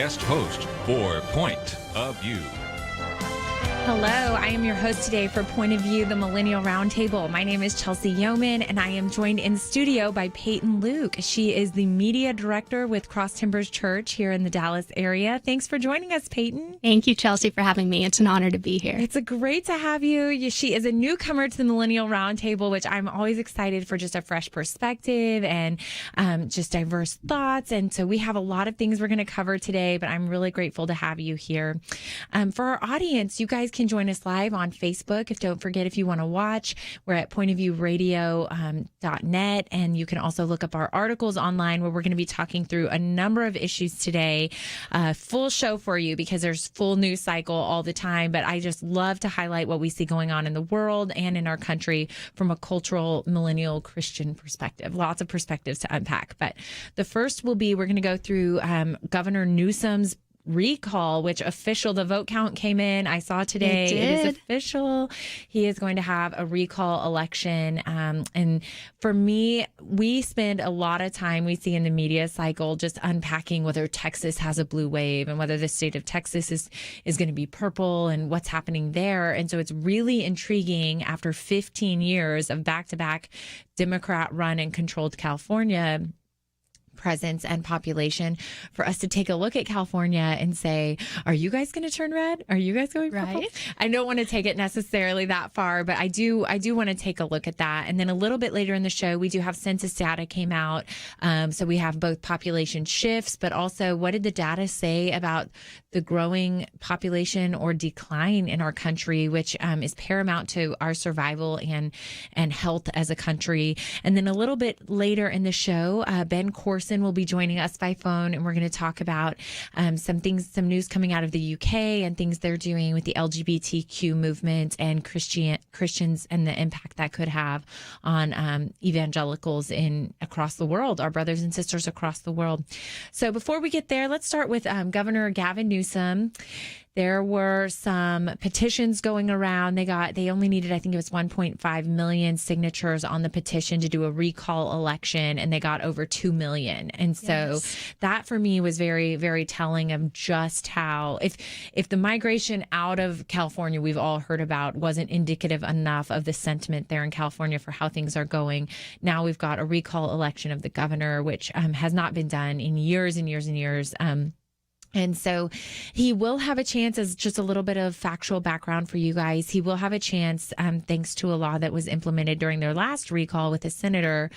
guest host for Point of View. Hello, I am your host today for Point of View, the Millennial Roundtable. My name is Chelsey Youman, and I am joined in studio by Peyton Luke. She is the media director with Cross Timbers Church here in the Dallas area. Thanks for joining us, Peyton. Thank you, Chelsey, for having me. It's an honor to be here. It's great to have you. She is a newcomer to the Millennial Roundtable, which I'm always excited for, just a fresh perspective and just diverse thoughts. And so we have a lot of things we're going to cover today, but I'm really grateful to have you here. For our audience, you guys can join us live on Facebook. Don't forget, if you want to watch, we're at pointofviewradio.net, and you can also look up our articles online where we're going to be talking through a number of issues today. Full show for you because there's full news cycle all the time, but I just love to highlight what we see going on in the world and in our country from a cultural millennial Christian perspective. Lots of perspectives to unpack, but the first will be, we're going to go through Governor Newsom's recall, which the vote count came in. I saw today it is official. He is going to have a recall election. And for me, we spend a lot of time, we see in the media cycle, just unpacking whether Texas has a blue wave and whether the state of Texas is going to be purple and what's happening there. And so it's really intriguing after 15 years of back-to-back Democrat run and controlled California presence and population, for us to take a look at California and say, are you guys going to turn red? Are you guys going purple? Right. I don't want to take it necessarily that far, but I do want to take a look at that. And then a little bit later in the show, we do have census data came out. So we have both population shifts, but also what did the data say about the growing population or decline in our country, which is paramount to our survival and health as a country. And then a little bit later in the show, Ben Courson will be joining us by phone, and we're going to talk about some news coming out of the UK and things they're doing with the LGBTQ movement and Christians and the impact that could have on evangelicals across the world, our brothers and sisters across the world. So before we get there, let's start with Governor Gavin Newsom. There were some petitions going around. They only needed, I think it was 1.5 million signatures on the petition to do a recall election, and they got over 2 million. And so that for me was very, very telling of just how, if the migration out of California we've all heard about wasn't indicative enough of the sentiment there in California for how things are going, now we've got a recall election of the governor, which has not been done in years and years and years. And so he will have a chance, as just a little bit of factual background for you guys, he will have a chance, thanks to a law that was implemented during their last recall with a senator,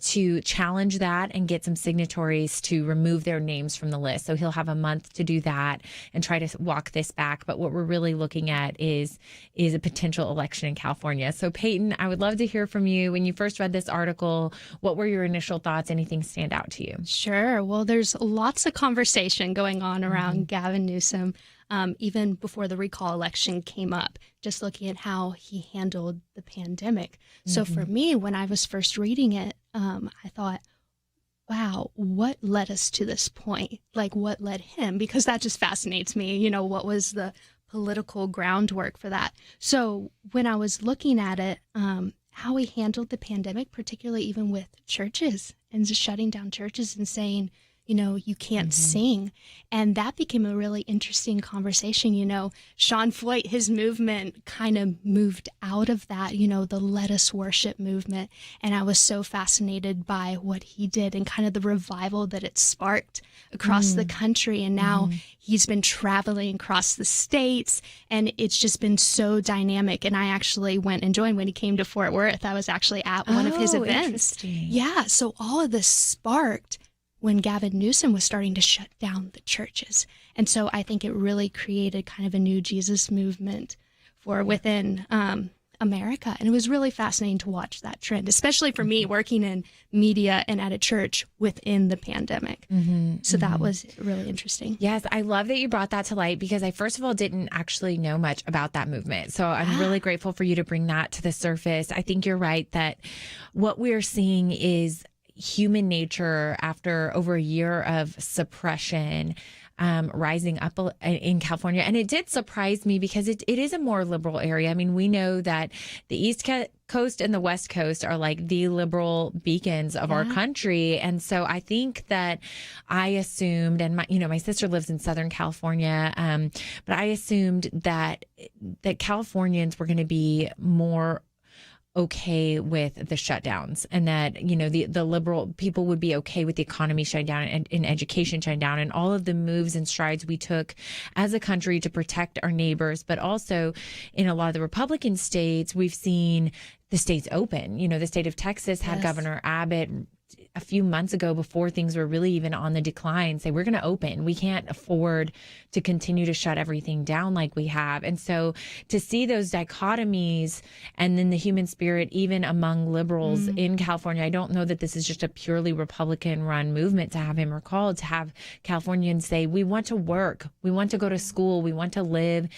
to challenge that and get some signatories to remove their names from the list. So he'll have a month to do that and try to walk this back. But what we're really looking at is a potential election in California. So Peyton, I would love to hear from you. When you first read this article, what were your initial thoughts? Anything stand out to you? Sure. Well, there's lots of conversation going on around Gavin Newsom, even before the recall election came up, just looking at how he handled the pandemic. So for me, when I was first reading it, I thought, wow, what led us to this point? Like, what led him? Because that just fascinates me. You know, what was the political groundwork for that? So when I was looking at it, how he handled the pandemic, particularly even with churches and just shutting down churches and saying, you know, you can't sing. And that became a really interesting conversation. You know, Sean Floyd, his movement kind of moved out of that, you know, the Let Us Worship movement. And I was so fascinated by what he did and kind of the revival that it sparked across the country. And now he's been traveling across the states, and it's just been so dynamic. And I actually went and joined when he came to Fort Worth. I was actually at one of his events. Yeah. So all of this sparked when Gavin Newsom was starting to shut down the churches. And so I think it really created kind of a new Jesus movement for within America. And it was really fascinating to watch that trend, especially for me working in media and at a church within the pandemic. So that was really interesting. Yes, I love that you brought that to light, because I, first of all, didn't actually know much about that movement. So I'm really grateful for you to bring that to the surface. I think you're right that what we're seeing is human nature after over a year of suppression rising up in California. And it did surprise me because it is a more liberal area. I mean, we know that the East Coast and the West Coast are like the liberal beacons of our country. And so I think that I assumed, and my sister lives in Southern California, but I assumed that Californians were going to be more okay with the shutdowns, and that the liberal people would be okay with the economy shutting down and education shutting down and all of the moves and strides we took as a country to protect our neighbors. But also in a lot of the Republican states, we've seen the states open. The state of Texas had Governor Abbott a few months ago, before things were really even on the decline, say we're going to open. We can't afford to continue to shut everything down like we have. And so to see those dichotomies and then the human spirit, even among liberals in California, I don't know that this is just a purely Republican run movement to have him recalled, to have Californians say, we want to work, we want to go to school, we want to live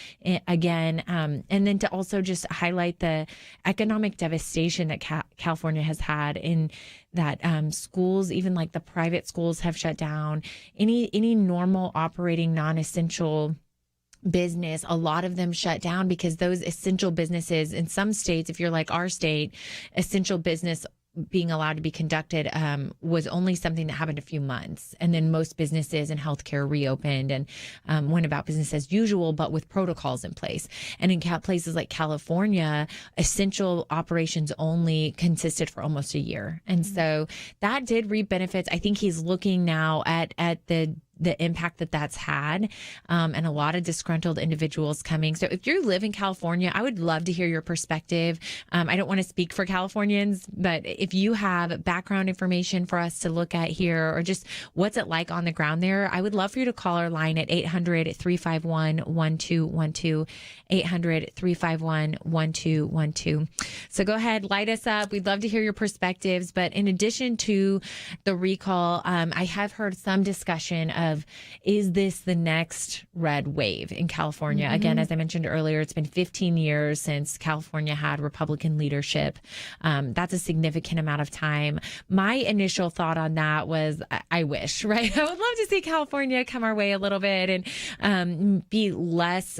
again. And then to also just highlight the economic devastation that California has had in that schools, even like the private schools, have shut down. Any normal operating non-essential business, a lot of them shut down because those essential businesses in some states, if you're like our state, essential business being allowed to be conducted was only something that happened a few months. And then most businesses and healthcare reopened and went about business as usual, but with protocols in place. And in places like California, essential operations only consisted for almost a year. And so that did reap benefits. I think he's looking now at the impact that's had, and a lot of disgruntled individuals coming. So if you live in California, I would love to hear your perspective. I don't want to speak for Californians, but if you have background information for us to look at here, or just what's it like on the ground there, I would love for you to call our line at 800-351-1212, 800-351-1212. So go ahead, light us up. We'd love to hear your perspectives. But in addition to the recall, I have heard some discussion of, is this the next red wave in California? Again, as I mentioned earlier, it's been 15 years since California had Republican leadership. That's a significant amount of time. My initial thought on that was, I wish, right? I would love to see California come our way a little bit and be less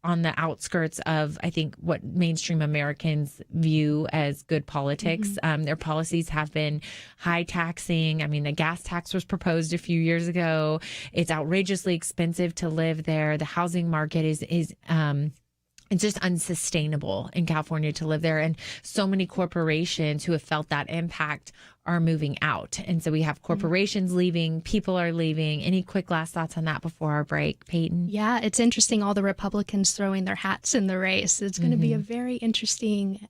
on the outskirts of, I think, what mainstream Americans view as good politics. Their policies have been high taxing. I mean, the gas tax was proposed a few years ago. It's outrageously expensive to live there. The housing market is it's just unsustainable in California to live there. And so many corporations who have felt that impact are moving out. And so we have corporations leaving, people are leaving. Any quick last thoughts on that before our break, Peyton? Yeah, it's interesting, all the Republicans throwing their hats in the race. It's going to be a very interesting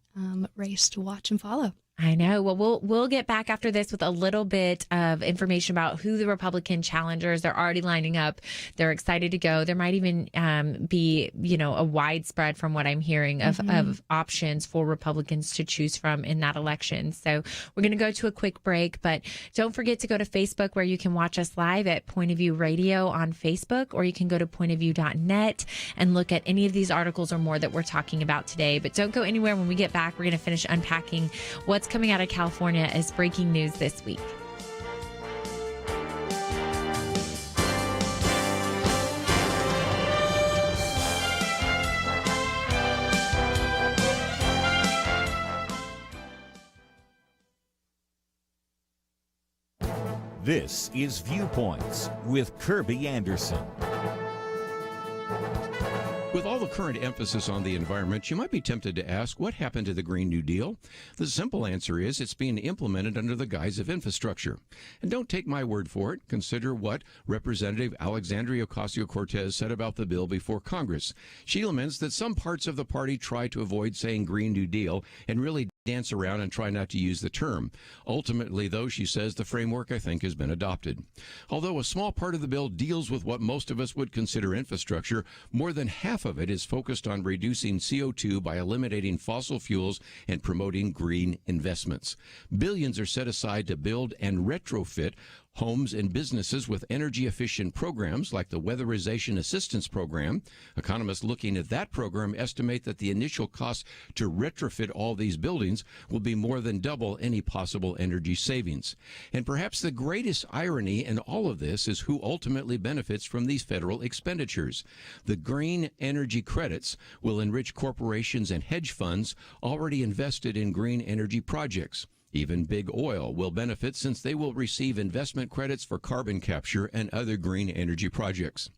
race to watch and follow. I know. Well, we'll get back after this with a little bit of information about who the Republican challengers are. Already lining up. They're excited to go. There might even be, a widespread, from what I'm hearing, of options for Republicans to choose from in that election. So we're going to go to a quick break, but don't forget to go to Facebook, where you can watch us live at Point of View Radio on Facebook, or you can go to pointofview.net and look at any of these articles or more that we're talking about today. But don't go anywhere. When we get back, we're going to finish unpacking what's coming out of California as breaking news this week. This is Viewpoints with Kirby Anderson. With all the current emphasis on the environment, you might be tempted to ask, what happened to the Green New Deal? The simple answer is it's being implemented under the guise of infrastructure. And don't take my word for it. Consider what Representative Alexandria Ocasio-Cortez said about the bill before Congress. She laments that some parts of the party try to avoid saying Green New Deal and really dance around and try not to use the term. Ultimately, though, she says the framework, I think, has been adopted. Although a small part of the bill deals with what most of us would consider infrastructure, more than half of it is focused on reducing CO2 by eliminating fossil fuels and promoting green investments. Billions are set aside to build and retrofit homes and businesses with energy-efficient programs like the Weatherization Assistance Program. Economists looking at that program estimate that the initial cost to retrofit all these buildings will be more than double any possible energy savings. And perhaps the greatest irony in all of this is who ultimately benefits from these federal expenditures. The green energy credits will enrich corporations and hedge funds already invested in green energy projects. Even big oil will benefit since they will receive investment credits for carbon capture and other green energy projects.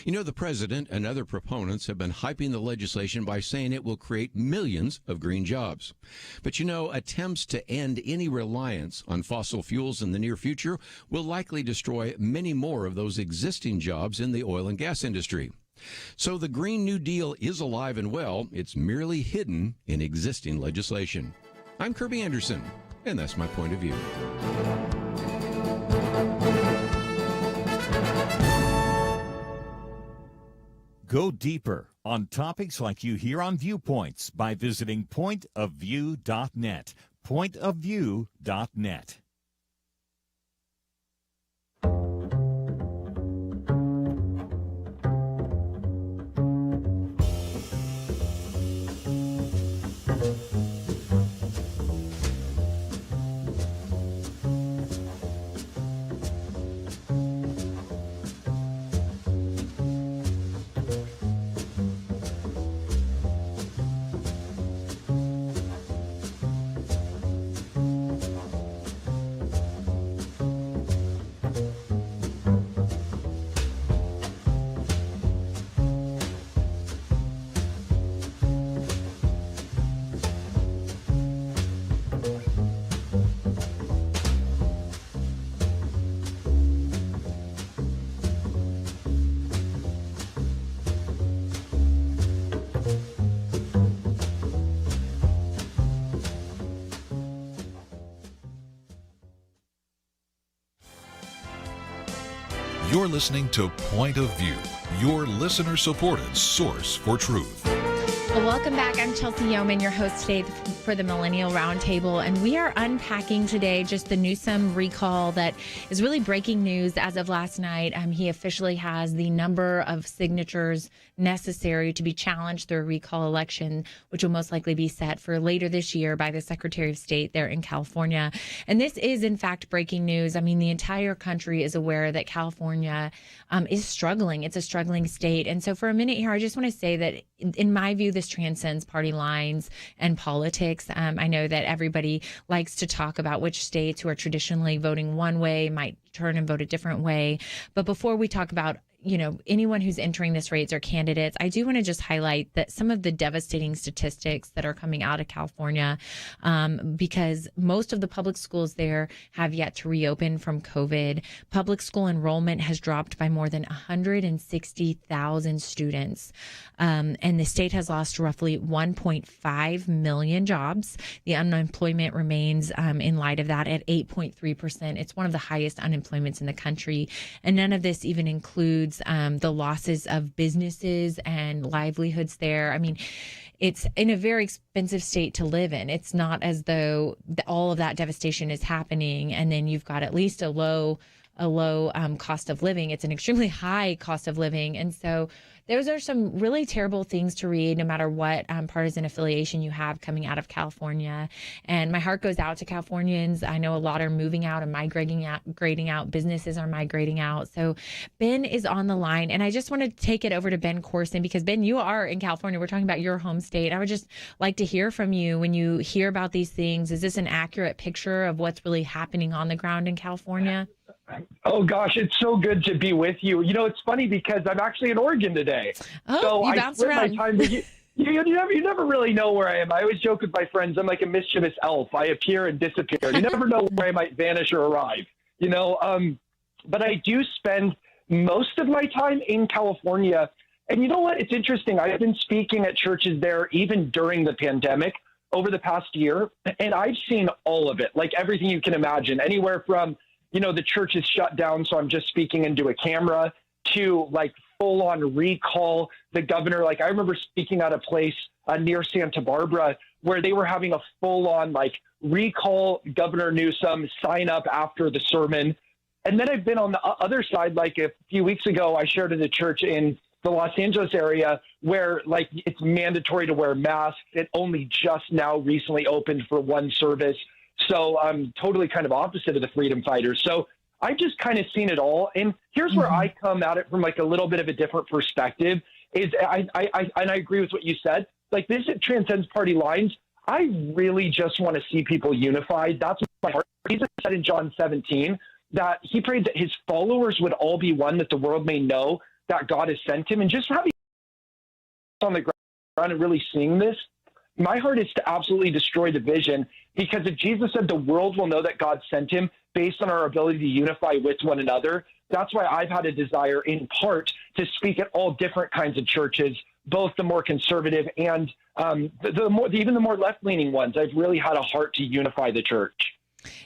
You know, the president and other proponents have been hyping the legislation by saying it will create millions of green jobs. But you know, attempts to end any reliance on fossil fuels in the near future will likely destroy many more of those existing jobs in the oil and gas industry. So the Green New Deal is alive and well. It's merely hidden in existing legislation. I'm Kirby Anderson. And that's my point of view. Go deeper on topics like you hear on Viewpoints by visiting pointofview.net. Pointofview.net. You're listening to Point of View, your listener-supported source for truth. Well, welcome back. I'm Chelsey Youman, your host today for the Millennial Roundtable, and we are unpacking today just the Newsom recall that is really breaking news as of last night. He officially has the number of signatures necessary to be challenged through a recall election, which will most likely be set for later this year by the Secretary of State there in California. And this is, in fact, breaking news. I mean, the entire country is aware that California is struggling. It's a struggling state. And so for a minute here, I just want to say that, in my view, this transcends party lines and politics. I know that everybody likes to talk about which states who are traditionally voting one way might turn and vote a different way. But before we talk about anyone who's entering this race or candidates, I do want to just highlight that some of the devastating statistics that are coming out of California, because most of the public schools there have yet to reopen from COVID. Public school enrollment has dropped by more than 160,000 students. And the state has lost roughly 1.5 million jobs. The unemployment remains, in light of that, at 8.3%. It's one of the highest unemployments in the country. And none of this even includes the losses of businesses and livelihoods there. I mean, it's in a very expensive state to live in. It's not as though all of that devastation is happening and then you've got at least a low cost of living. It's an extremely high cost of living. And so those are some really terrible things to read, no matter what partisan affiliation you have coming out of California. And my heart goes out to Californians. I know a lot are moving out and migrating out. Businesses are migrating out. So Ben is on the line, and I just want to take it over to Ben Courson, because Ben, you are in California. We're talking about your home state. I would just like to hear from you when you hear about these things. Is this an accurate picture of what's really happening on the ground in California? Oh, gosh, it's so good to be with you. It's funny because I'm actually in Oregon today. Oh, so you bounce around. My time, you never really know where I am. I always joke with my friends, I'm like a mischievous elf. I appear and disappear. You never know where I might vanish or arrive, But I do spend most of my time in California. And you know what? It's interesting. I've been speaking at churches there even during the pandemic over the past year, and I've seen all of it, like everything you can imagine, anywhere from the church is shut down, so I'm just speaking into a camera, to like full on recall the governor. Like I remember speaking at a place near Santa Barbara where they were having a full on like recall Governor Newsom, sign up after the sermon. And then I've been on the other side. Like a few weeks ago, I shared at a church in the Los Angeles area where like it's mandatory to wear masks. It only just now recently opened for one service. So I'm totally kind of opposite of the freedom fighters. So I've just kind of seen it all. And here's where I come at it from like a little bit of a different perspective is and I agree with what you said. Like this, it transcends party lines. I really just want to see people unified. That's my heart. Jesus said in John 17 that he prayed that his followers would all be one, that the world may know that God has sent him. And just having on the ground and really seeing this, my heart is to absolutely destroy the vision, because if Jesus said the world will know that God sent him based on our ability to unify with one another, that's why I've had a desire in part to speak at all different kinds of churches, both the more conservative and even the more left-leaning ones. I've really had a heart to unify the church.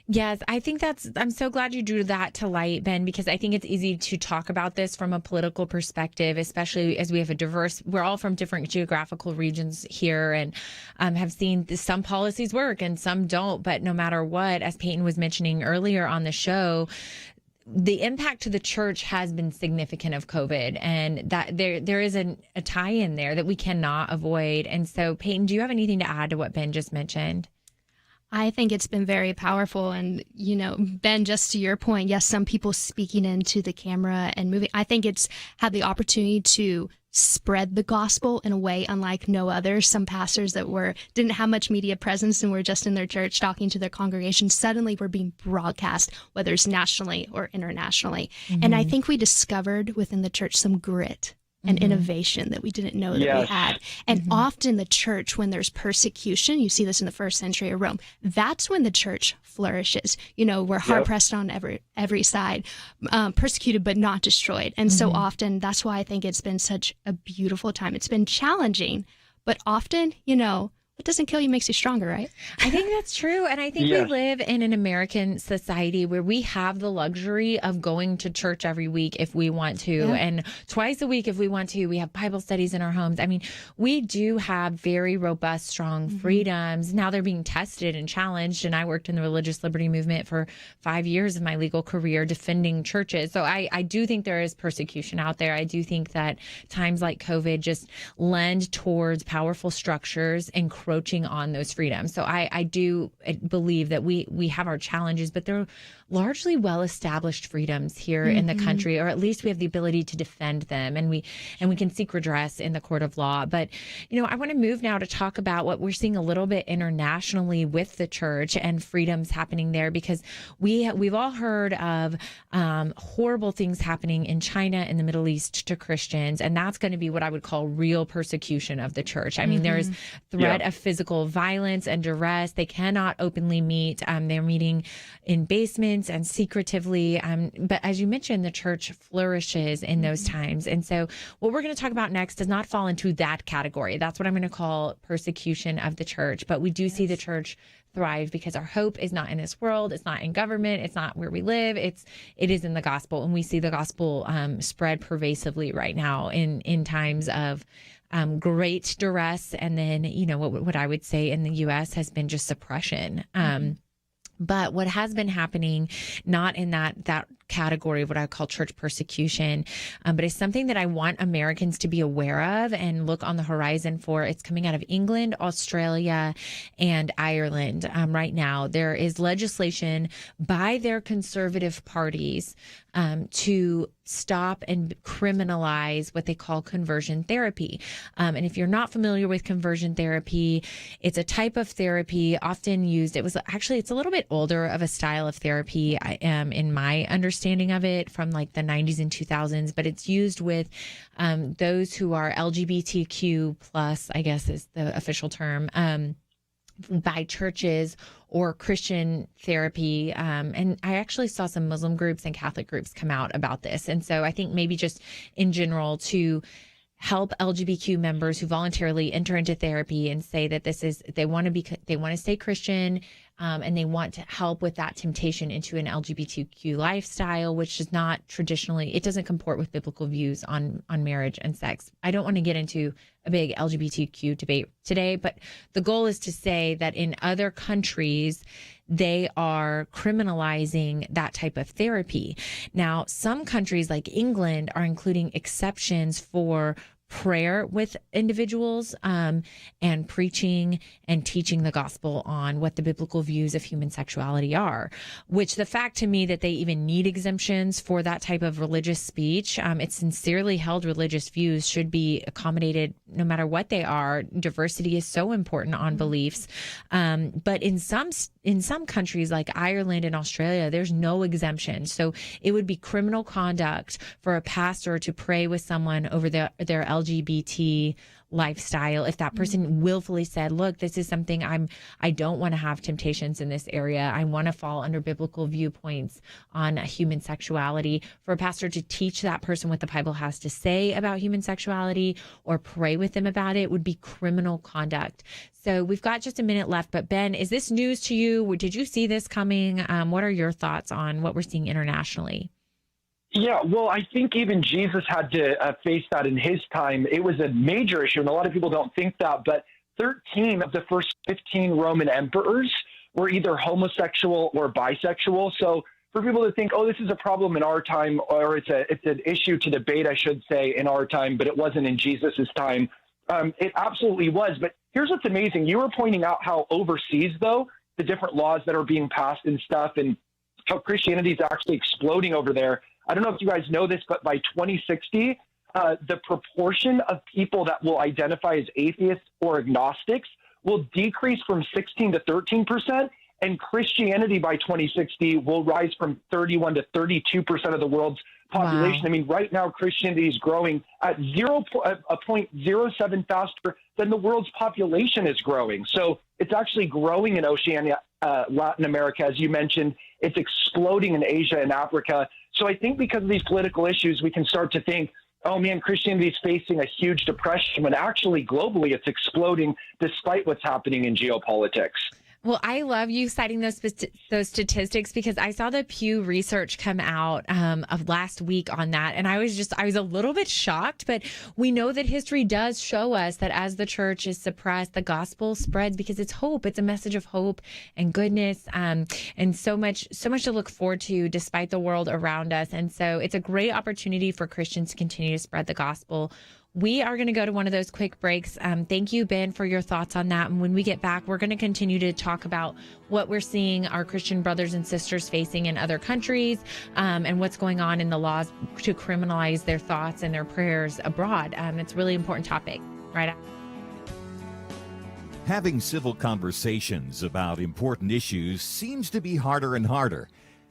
Yes, I think I'm so glad you drew that to light, Ben, because I think it's easy to talk about this from a political perspective, especially as we have we're all from different geographical regions here and have seen some policies work and some don't. But no matter what, as Peyton was mentioning earlier on the show, the impact to the church has been significant of COVID, and that there is a tie in there that we cannot avoid. And so, Peyton, do you have anything to add to what Ben just mentioned? I think it's been very powerful. And, you know, Ben, just to your point, yes, some people speaking into the camera and moving. I think it's had the opportunity to spread the gospel in a way unlike no other. Some pastors that didn't have much media presence and were just in their church talking to their congregation suddenly were being broadcast, whether it's nationally or internationally. And I think we discovered within the church some grit and innovation that we didn't know that we had. And often the church, when there's persecution, you see this in the first century of Rome, that's when the church flourishes. You know, we're hard pressed on every side, persecuted but not destroyed. And so often that's why I think it's been such a beautiful time. It's been challenging, but often, you know, what doesn't kill you makes you stronger, right? I think that's true. And I think we live in an American society where we have the luxury of going to church every week if we want to, and twice a week if we want to. We have Bible studies in our homes. I mean, we do have very robust, strong freedoms. Now they're being tested and challenged. And I worked in the religious liberty movement for 5 years of my legal career defending churches. So I do think there is persecution out there. I do think that times like COVID just lend towards powerful structures encroaching on those freedoms. So I do believe that we have our challenges, but they're largely well-established freedoms here in the country, or at least we have the ability to defend them, and we can seek redress in the court of law. But, you know, I want to move now to talk about what we're seeing a little bit internationally with the church and freedoms happening there, because we've all heard of horrible things happening in China and the Middle East to Christians, and that's going to be what I would call real persecution of the church. I mean, there's threat of physical violence and duress. They cannot openly meet. They're meeting in basements and secretively. But as you mentioned, the church flourishes in those times. And so what we're going to talk about next does not fall into that category. That's what I'm going to call persecution of the church. But we do see the church thrive because our hope is not in this world. It's not in government. It's not where we live. It is in the gospel. And we see the gospel spread pervasively right now in times of great duress. And then, you know, what I would say in the U.S. has been just suppression. But what has been happening, not in that category of what I call church persecution, but it's something that I want Americans to be aware of and look on the horizon for. It's coming out of England, Australia, and Ireland right now. There is legislation by their conservative parties to stop and criminalize what they call conversion therapy. And if you're not familiar with conversion therapy, it's a type of therapy often used. It's a little bit older of a style of therapy in my understanding of it from like the 90s and 2000s, but it's used with those who are LGBTQ plus, I guess is the official term, by churches or Christian therapy. And I actually saw some Muslim groups and Catholic groups come out about this. And so I think maybe just in general to help LGBTQ members who voluntarily enter into therapy and say that they want to stay Christian, and they want to help with that temptation into an LGBTQ lifestyle, which is not traditionally, it doesn't comport with biblical views on marriage and sex. I don't want to get into a big LGBTQ debate today, but the goal is to say that in other countries, they are criminalizing that type of therapy. Now, some countries like England are including exceptions for prayer with individuals and preaching and teaching the gospel on what the biblical views of human sexuality are, which the fact to me that they even need exemptions for that type of religious speech, it's sincerely held religious views should be accommodated no matter what they are. Diversity is so important on beliefs. But in some countries like Ireland and Australia, there's no exemption. So it would be criminal conduct for a pastor to pray with someone over their LGBT lifestyle if that person willfully said, look, this is something I don't want to have temptations in this area. I want to fall under biblical viewpoints on human sexuality. For a pastor to teach that person what the Bible has to say about human sexuality or pray with them about it would be criminal conduct. So we've got just a minute left, but Ben, is this news to you? Did you see this coming? What are your thoughts on what we're seeing internationally? Yeah, well, I think even Jesus had to face that in his time. It was a major issue, and a lot of people don't think that, but 13 of the first 15 Roman emperors were either homosexual or bisexual. So for people to think, oh, this is a problem in our time, or it's an issue to debate, I should say, in our time, but it wasn't in Jesus's time, it absolutely was. But here's what's amazing. You were pointing out how overseas, though, the different laws that are being passed and stuff, and how Christianity is actually exploding over there. I don't know if you guys know this, but by 2060, the proportion of people that will identify as atheists or agnostics will decrease from 16 to 13%, and Christianity by 2060 will rise from 31 to 32% of the world's population. Wow. I mean, right now, Christianity is growing at 0.07 faster than the world's population is growing. So it's actually growing in Oceania, Latin America, as you mentioned. It's exploding in Asia and Africa. So I think because of these political issues, we can start to think, oh man, Christianity is facing a huge depression, when actually globally it's exploding despite what's happening in geopolitics. Well, I love you citing those statistics, because I saw the Pew research come out of last week on that. And I was a little bit shocked, but we know that history does show us that as the church is suppressed, the gospel spreads because it's hope. It's a message of hope and goodness, and so much to look forward to despite the world around us. And so it's a great opportunity for Christians to continue to spread the gospel. We are going to go to one of those quick breaks. Thank you, Ben, for your thoughts on that. And when we get back, we're going to continue to talk about what we're seeing our Christian brothers and sisters facing in other countries, and what's going on in the laws to criminalize their thoughts and their prayers abroad. It's a really important topic. Right. Having civil conversations about important issues seems to be harder and harder.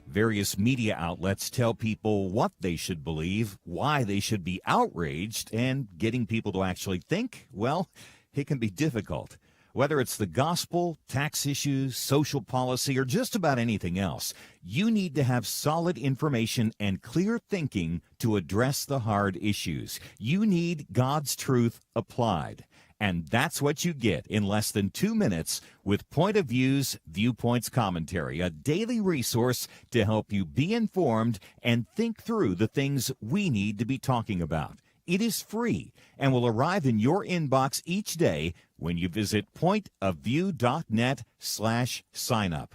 Various media outlets tell people what they should believe, why they should be outraged, and getting people to actually think, well, it can be difficult. Whether it's the gospel, tax issues, social policy, or just about anything else, you need to have solid information and clear thinking to address the hard issues. You need God's truth applied. And that's what you get in less than 2 minutes with Point of View's Viewpoints Commentary, a daily resource to help you be informed and think through the things we need to be talking about. It is free and will arrive in your inbox each day when you visit pointofview.net/signup.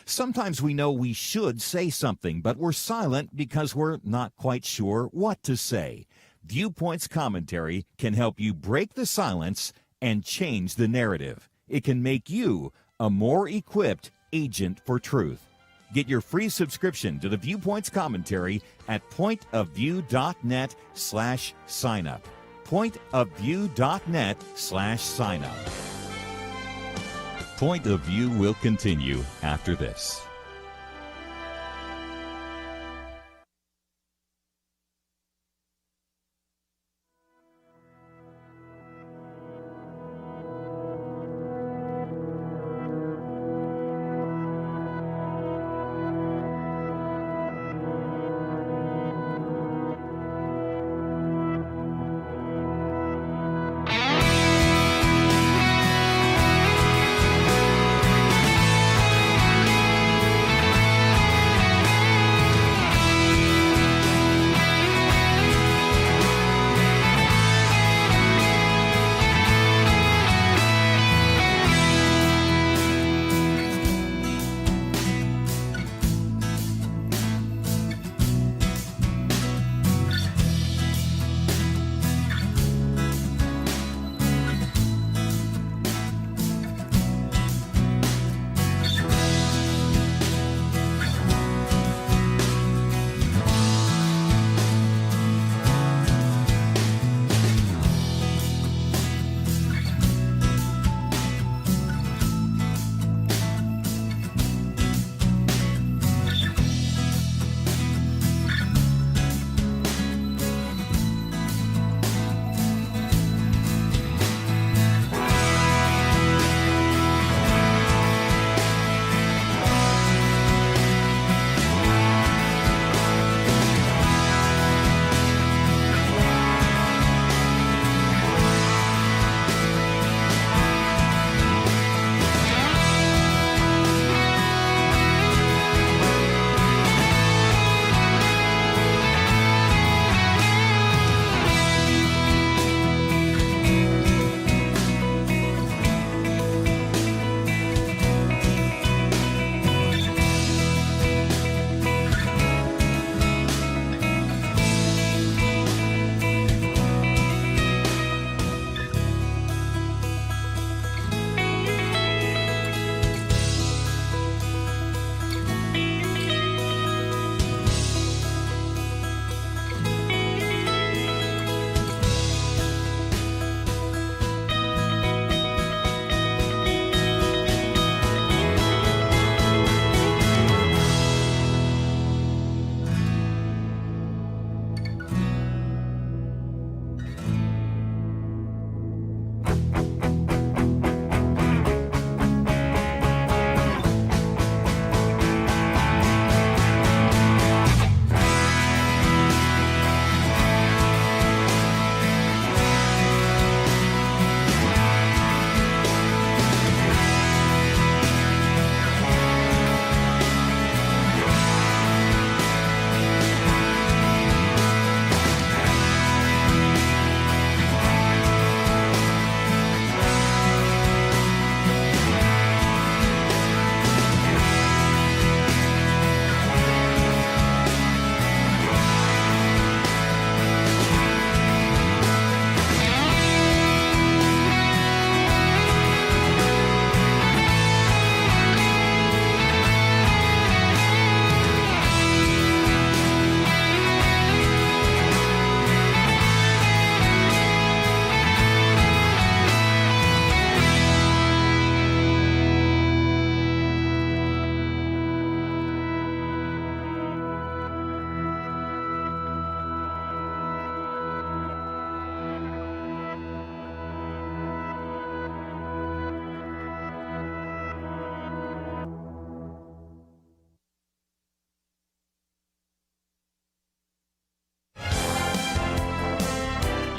Sometimes we know we should say something, but we're silent because we're not quite sure what to say. Viewpoints Commentary can help you break the silence and change the narrative. It can make you a more equipped agent for truth. Get your free subscription to the Viewpoints Commentary at pointofview.net/signup. Pointofview.net/signup. Point of View will continue after this.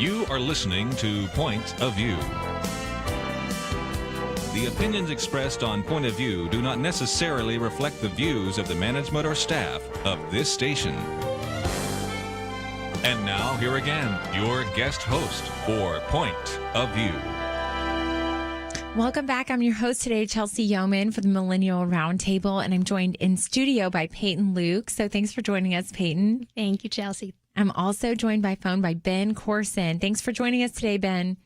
You are listening to Point of View. The opinions expressed on Point of View do not necessarily reflect the views of the management or staff of this station. And now, here again, your guest host for Point of View. Welcome back. I'm your host today, Chelsey Youman, for the Millennial Roundtable, and I'm joined in studio by Peyton Luke. So thanks for joining us, Peyton. Thank you, Chelsey. I'm also joined by phone by Ben Courson. Thanks for joining us today, Ben.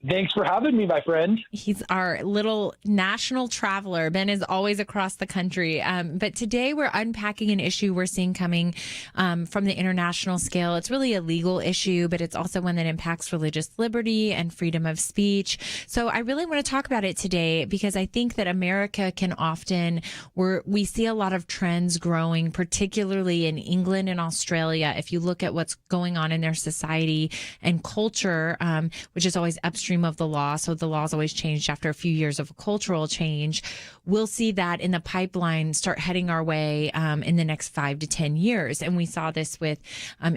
Thanks for having me, my friend. He's our little national traveler. Ben is always across the country. But today we're unpacking an issue we're seeing coming from the international scale. It's really a legal issue, but it's also one that impacts religious liberty and freedom of speech. So I really want to talk about it today because I think that America can often, we see a lot of trends growing, particularly in England and Australia. If you look at what's going on in their society and culture, which is always upstream of the law, so the law's always changed after a few years of a cultural change, we'll see that in the pipeline start heading our way in the next 5 to 10 years. And we saw this with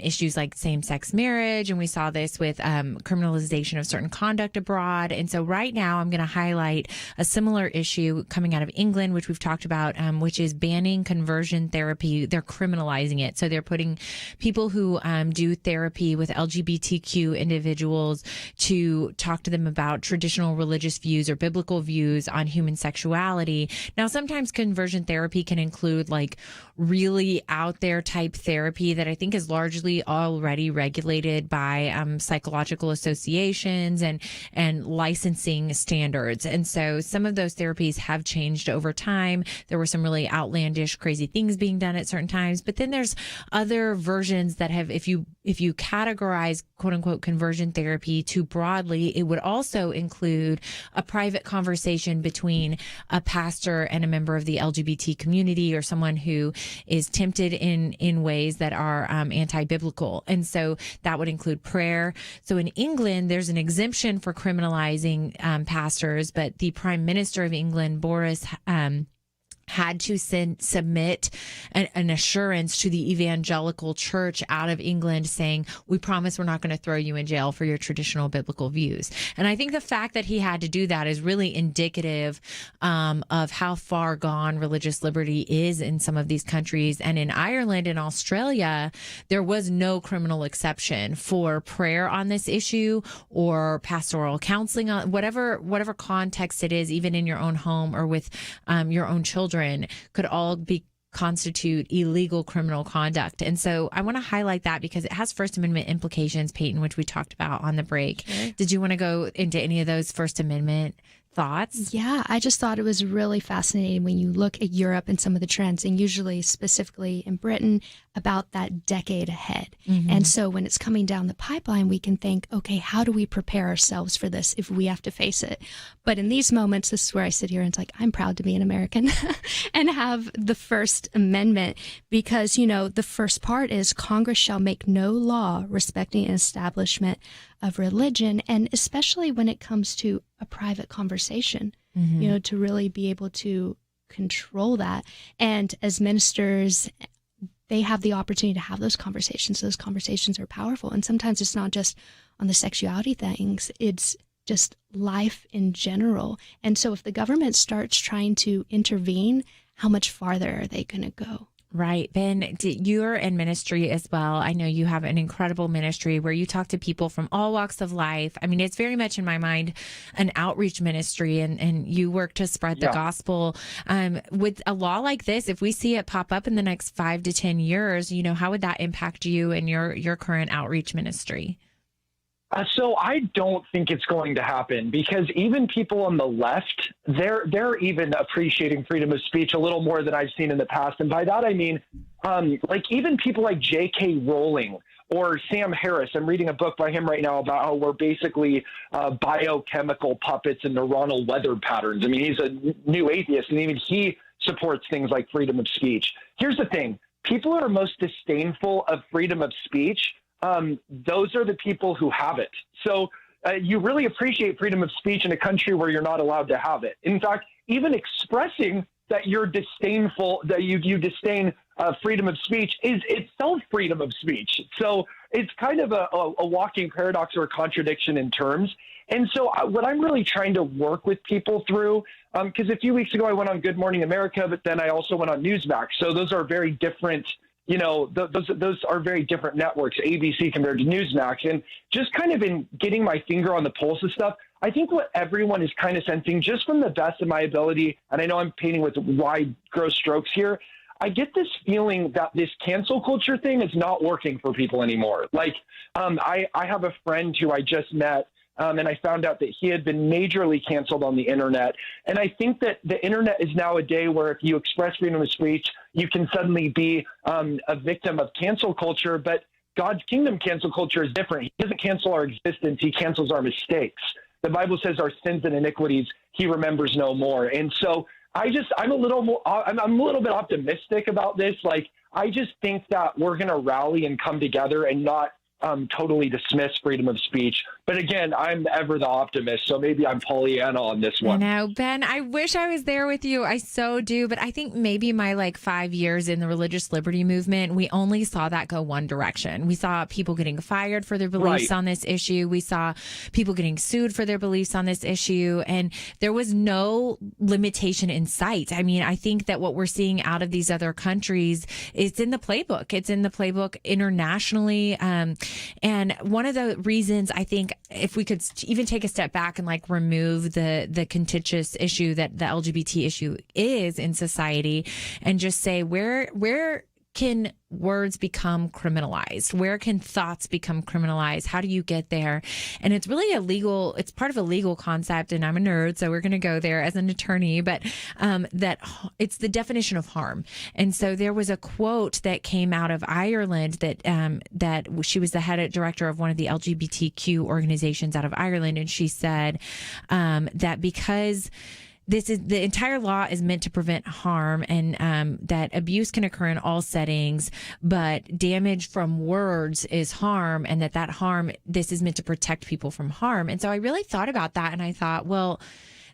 issues like same-sex marriage, and we saw this with criminalization of certain conduct abroad. And so right now I'm going to highlight a similar issue coming out of England, which we've talked about, which is banning conversion therapy. They're criminalizing it. So they're putting people who do therapy with LGBTQ individuals to talk to them about traditional religious views or biblical views on human sexuality. Now, sometimes conversion therapy can include like really out there type therapy that I think is largely already regulated by psychological associations and licensing standards. And so some of those therapies have changed over time. There were some really outlandish, crazy things being done at certain times. But then there's other versions that have, if you categorize quote unquote conversion therapy too broadly, it would also include a private conversation between a pastor and a member of the LGBT community or someone who is tempted in ways that are anti-biblical. And so that would include prayer. So in England, there's an exemption for criminalizing pastors, but the Prime Minister of England, Boris, had to submit an assurance to the evangelical church out of England saying, we promise we're not going to throw you in jail for your traditional biblical views. And I think the fact that he had to do that is really indicative of how far gone religious liberty is in some of these countries. And in Ireland and Australia, there was no criminal exception for prayer on this issue or pastoral counseling on whatever context it is, even in your own home or with your own children, could all constitute illegal criminal conduct. And so I want to highlight that because it has First Amendment implications, Peyton, which we talked about on the break. Okay. Did you want to go into any of those First Amendment thoughts? Yeah, I just thought it was really fascinating when you look at Europe and some of the trends, and usually specifically in Britain, about that decade ahead. Mm-hmm. And so when it's coming down the pipeline, we can think, okay, how do we prepare ourselves for this if we have to face it? But in these moments, this is where I sit here and it's like, I'm proud to be an American and have the First Amendment because, you know, the first part is Congress shall make no law respecting an establishment of religion, and especially when it comes to a private conversation, mm-hmm. you know, to really be able to control that. And as ministers, they have the opportunity to have those conversations. Those conversations are powerful. And sometimes it's not just on the sexuality things, it's just life in general. And so if the government starts trying to intervene, how much farther are they going to go? Right. Ben, you're in ministry as well. I know you have an incredible ministry where you talk to people from all walks of life. I mean, it's very much in my mind an outreach ministry, and you work to spread the gospel. With a law like this, if we see it pop up in the next 5 to 10 years, you know, how would that impact you and your current outreach ministry? So I don't think it's going to happen because even people on the left, they're even appreciating freedom of speech a little more than I've seen in the past. And by that, I mean, like even people like J.K. Rowling or Sam Harris. I'm reading a book by him right now about how we're basically biochemical puppets and neuronal weather patterns. I mean, he's a new atheist, and even he supports things like freedom of speech. Here's the thing. People who are most disdainful of freedom of speech, those are the people who have it. So you really appreciate freedom of speech in a country where you're not allowed to have it. In fact, even expressing that you're disdainful, that you disdain freedom of speech is itself freedom of speech. So it's kind of a walking paradox or a contradiction in terms. And so what I'm really trying to work with people through, because a few weeks ago I went on Good Morning America, but then I also went on Newsmax. So those are very different, those are very different networks, ABC compared to Newsmax. And just kind of in getting my finger on the pulse of stuff, I think what everyone is kind of sensing, just from the best of my ability, and I know I'm painting with wide, gross strokes here, I get this feeling that this cancel culture thing is not working for people anymore. Like, I have a friend who I just met, and I found out that he had been majorly canceled on the internet. And I think that the internet is now a day where if you express freedom of speech, you can suddenly be a victim of cancel culture. But God's kingdom cancel culture is different. He doesn't cancel our existence. He cancels our mistakes. The Bible says our sins and iniquities he remembers no more. And so I'm a little bit optimistic about this. Like, I just think that we're going to rally and come together and not totally dismiss freedom of speech. But again, I'm ever the optimist, so maybe I'm Pollyanna on this one. I know, Ben, I wish I was there with you. I so do. But I think maybe my 5 years in the religious liberty movement, we only saw that go one direction. We saw people getting fired for their beliefs on this issue. We saw people getting sued for their beliefs on this issue. And there was no limitation in sight. I mean, I think that what we're seeing out of these other countries, it's in the playbook. It's in the playbook internationally. And one of the reasons I think, if we could even take a step back and remove the contentious issue that the LGBT issue is in society, and just say where can words become criminalized? Where can thoughts become criminalized? How do you get there? And it's really it's part of a legal concept, and I'm a nerd, so we're going to go there as an attorney, but that it's the definition of harm. And so there was a quote that came out of Ireland that she was the head director of one of the LGBTQ organizations out of Ireland, and she said that because the entire law is meant to prevent harm, and that abuse can occur in all settings, but damage from words is harm, and that harm, this is meant to protect people from harm. And so I really thought about that, and I thought, well,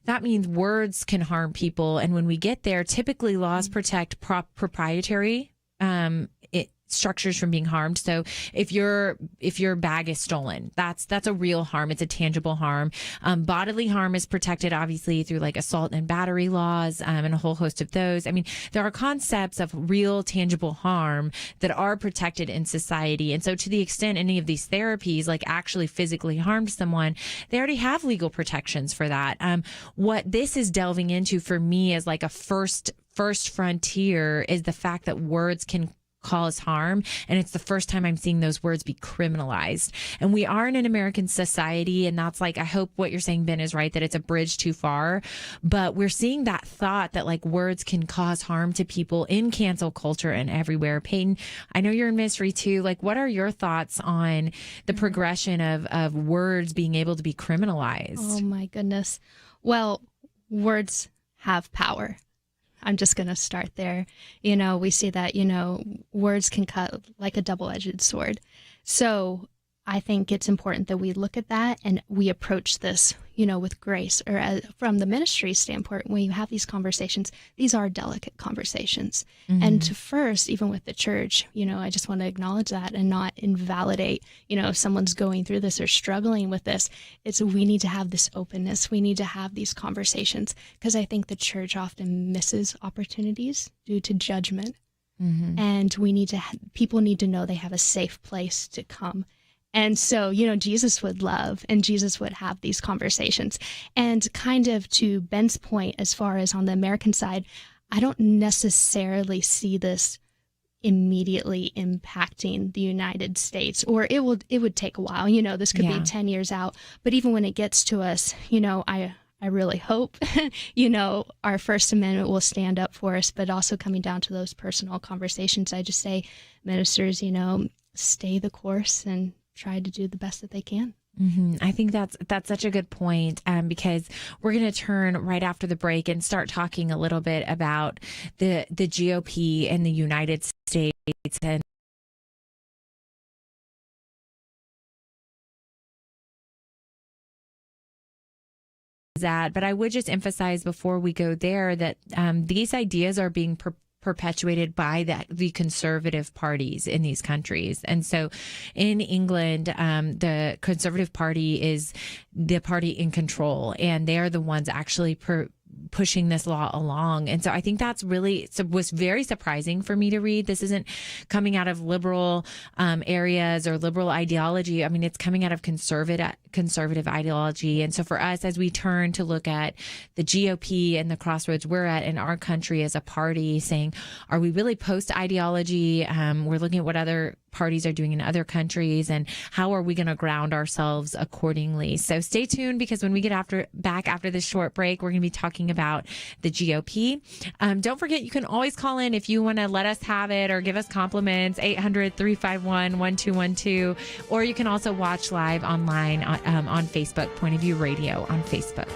that means words can harm people. And when we get there, typically laws protect proprietary structures from being harmed. So if your bag is stolen, that's a real harm. It's a tangible harm. Bodily harm is protected, obviously, through assault and battery laws, and a whole host of those. I mean, there are concepts of real tangible harm that are protected in society. And so to the extent any of these therapies actually physically harmed someone, they already have legal protections for that. What this is delving into for me as a first frontier is the fact that words can cause harm, and it's the first time I'm seeing those words be criminalized. And we are in an American society, and that's I hope what you're saying, Ben, is right, that it's a bridge too far, but we're seeing that thought that words can cause harm to people in cancel culture and everywhere. Peyton, I know you're in ministry too. What are your thoughts on the progression of words being able to be criminalized? Oh my goodness. Well, words have power. I'm just going to start there. We see that, words can cut like a double-edged sword. So I think it's important that we look at that and we approach this, with grace, or from the ministry standpoint, when you have these conversations, these are delicate conversations. Mm-hmm. And to first, even with the church, I just want to acknowledge that and not invalidate, if someone's going through this or struggling with this. We need to have this openness. We need to have these conversations, because I think the church often misses opportunities due to judgment. Mm-hmm. And people need to know they have a safe place to come. And so, Jesus would love, and Jesus would have these conversations. And kind of to Ben's point, as far as on the American side, I don't necessarily see this immediately impacting the United States, or it would take a while. This could be 10 years out. But even when it gets to us, I really hope, our First Amendment will stand up for us. But also coming down to those personal conversations, I just say, ministers, stay the course and try to do the best that they can. Mm-hmm. I think that's such a good point, because we're going to turn right after the break and start talking a little bit about the GOP in the United States and at. But I would just emphasize before we go there that these ideas are being perpetuated by the conservative parties in these countries. And so in England, the Conservative Party is the party in control, and they are the ones actually pushing this law along. And so I think that's was very surprising for me to read. This isn't coming out of liberal areas or liberal ideology. I mean, it's coming out of conservative ideology. And so for us, as we turn to look at the GOP and the crossroads we're at in our country as a party, saying, are we really post ideology? We're looking at what other parties are doing in other countries, and how are we going to ground ourselves accordingly? So stay tuned, because when we get back after this short break, we're going to be talking about the GOP. Don't forget, you can always call in if you want to let us have it or give us compliments, 800-351-1212, or you can also watch live online on Facebook, Point of View Radio on Facebook.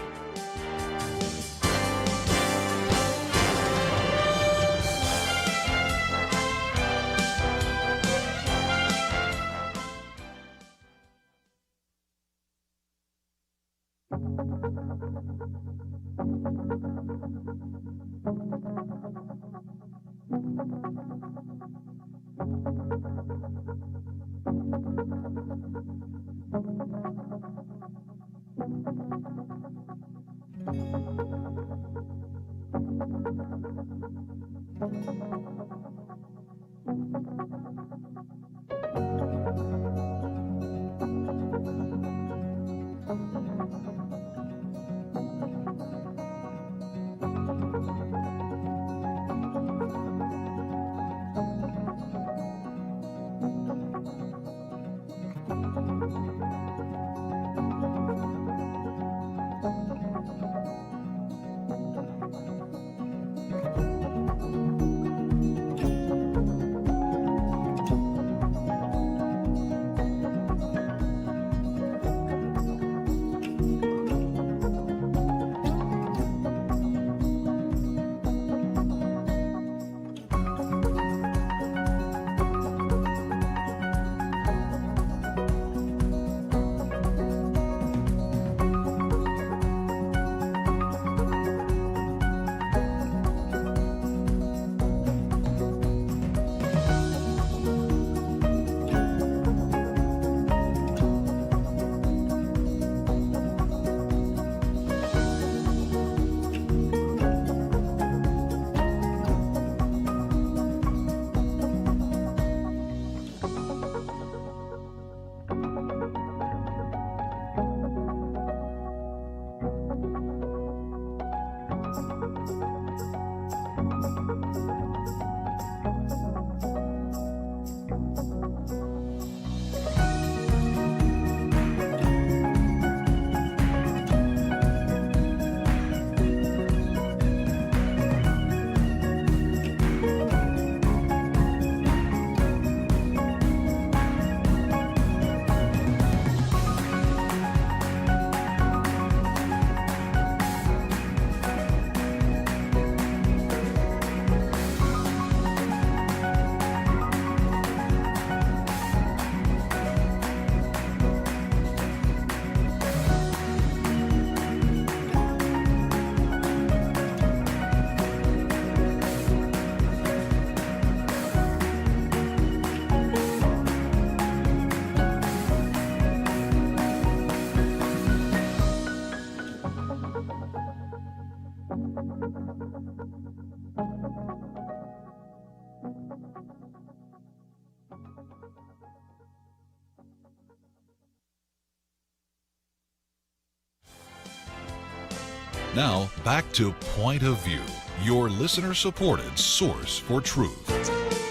Now, back to Point of View, your listener-supported source for truth.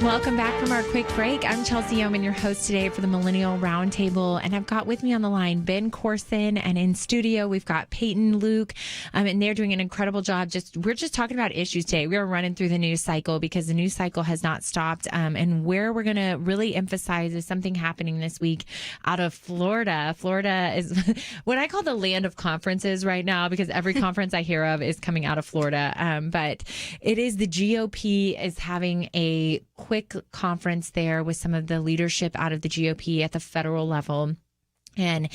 Welcome back from our quick break. I'm Chelsey Youman, your host today for the Millennial Roundtable, and I've got with me on the line Ben Courson, and in studio we've got Peyton Luke, and they're doing an incredible job. We're just talking about issues today. We are running through the news cycle because the news cycle has not stopped, and where we're going to really emphasize is something happening this week out of Florida. Florida is what I call the land of conferences right now, because every conference I hear of is coming out of Florida, but it is the GOP is having a quick conference there with some of the leadership out of the GOP at the federal level. And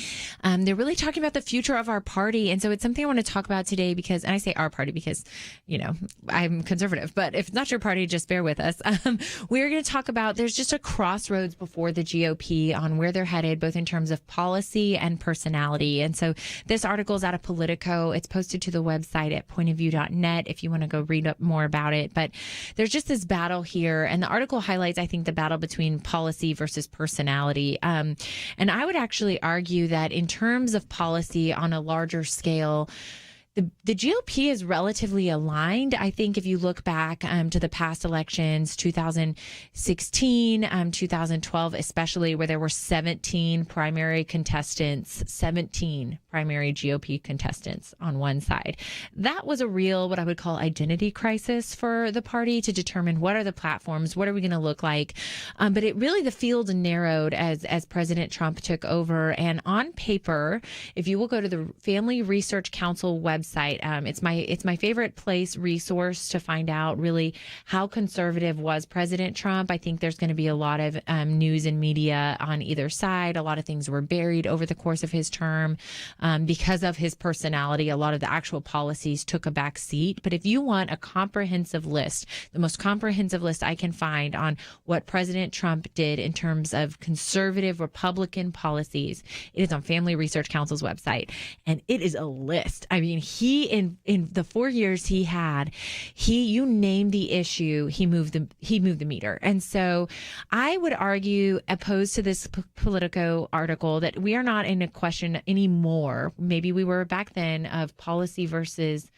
they're really talking about the future of our party. And so it's something I want to talk about today because, and I say our party because, you know, I'm conservative, but if it's not your party, just bear with us. We're going to talk about there's just a crossroads before the GOP on where they're headed, both in terms of policy and personality. And so this article is out of Politico. It's posted to the website at pointofview.net if you want to go read up more about it. But there's just this battle here. And the article highlights, I think, the battle between policy versus personality. And I would actually argue that in terms of policy on a larger scale, the GOP is relatively aligned. I think if you look back to the past elections, 2016, 2012, especially where there were 17 primary contestants, 17 primary GOP contestants on one side. That was a real, what I would call identity crisis for the party to determine what are the platforms, what are we going to look like. But it really, the field narrowed as President Trump took over. And on paper, if you will go to the Family Research Council website, it's my favorite resource to find out really how conservative was President Trump. I think there's going to be a lot of news and media on either side. A lot of things were buried over the course of his term because of his personality. A lot of the actual policies took a back seat. But if you want a comprehensive list, the most comprehensive list I can find on what President Trump did in terms of conservative Republican policies, it is on Family Research Council's website. And it is a list. I mean, he in the 4 years he had, you name the issue, he moved the meter. And so I would argue, opposed to this Politico article, that we are not in a question anymore. Maybe we were back then of policy versus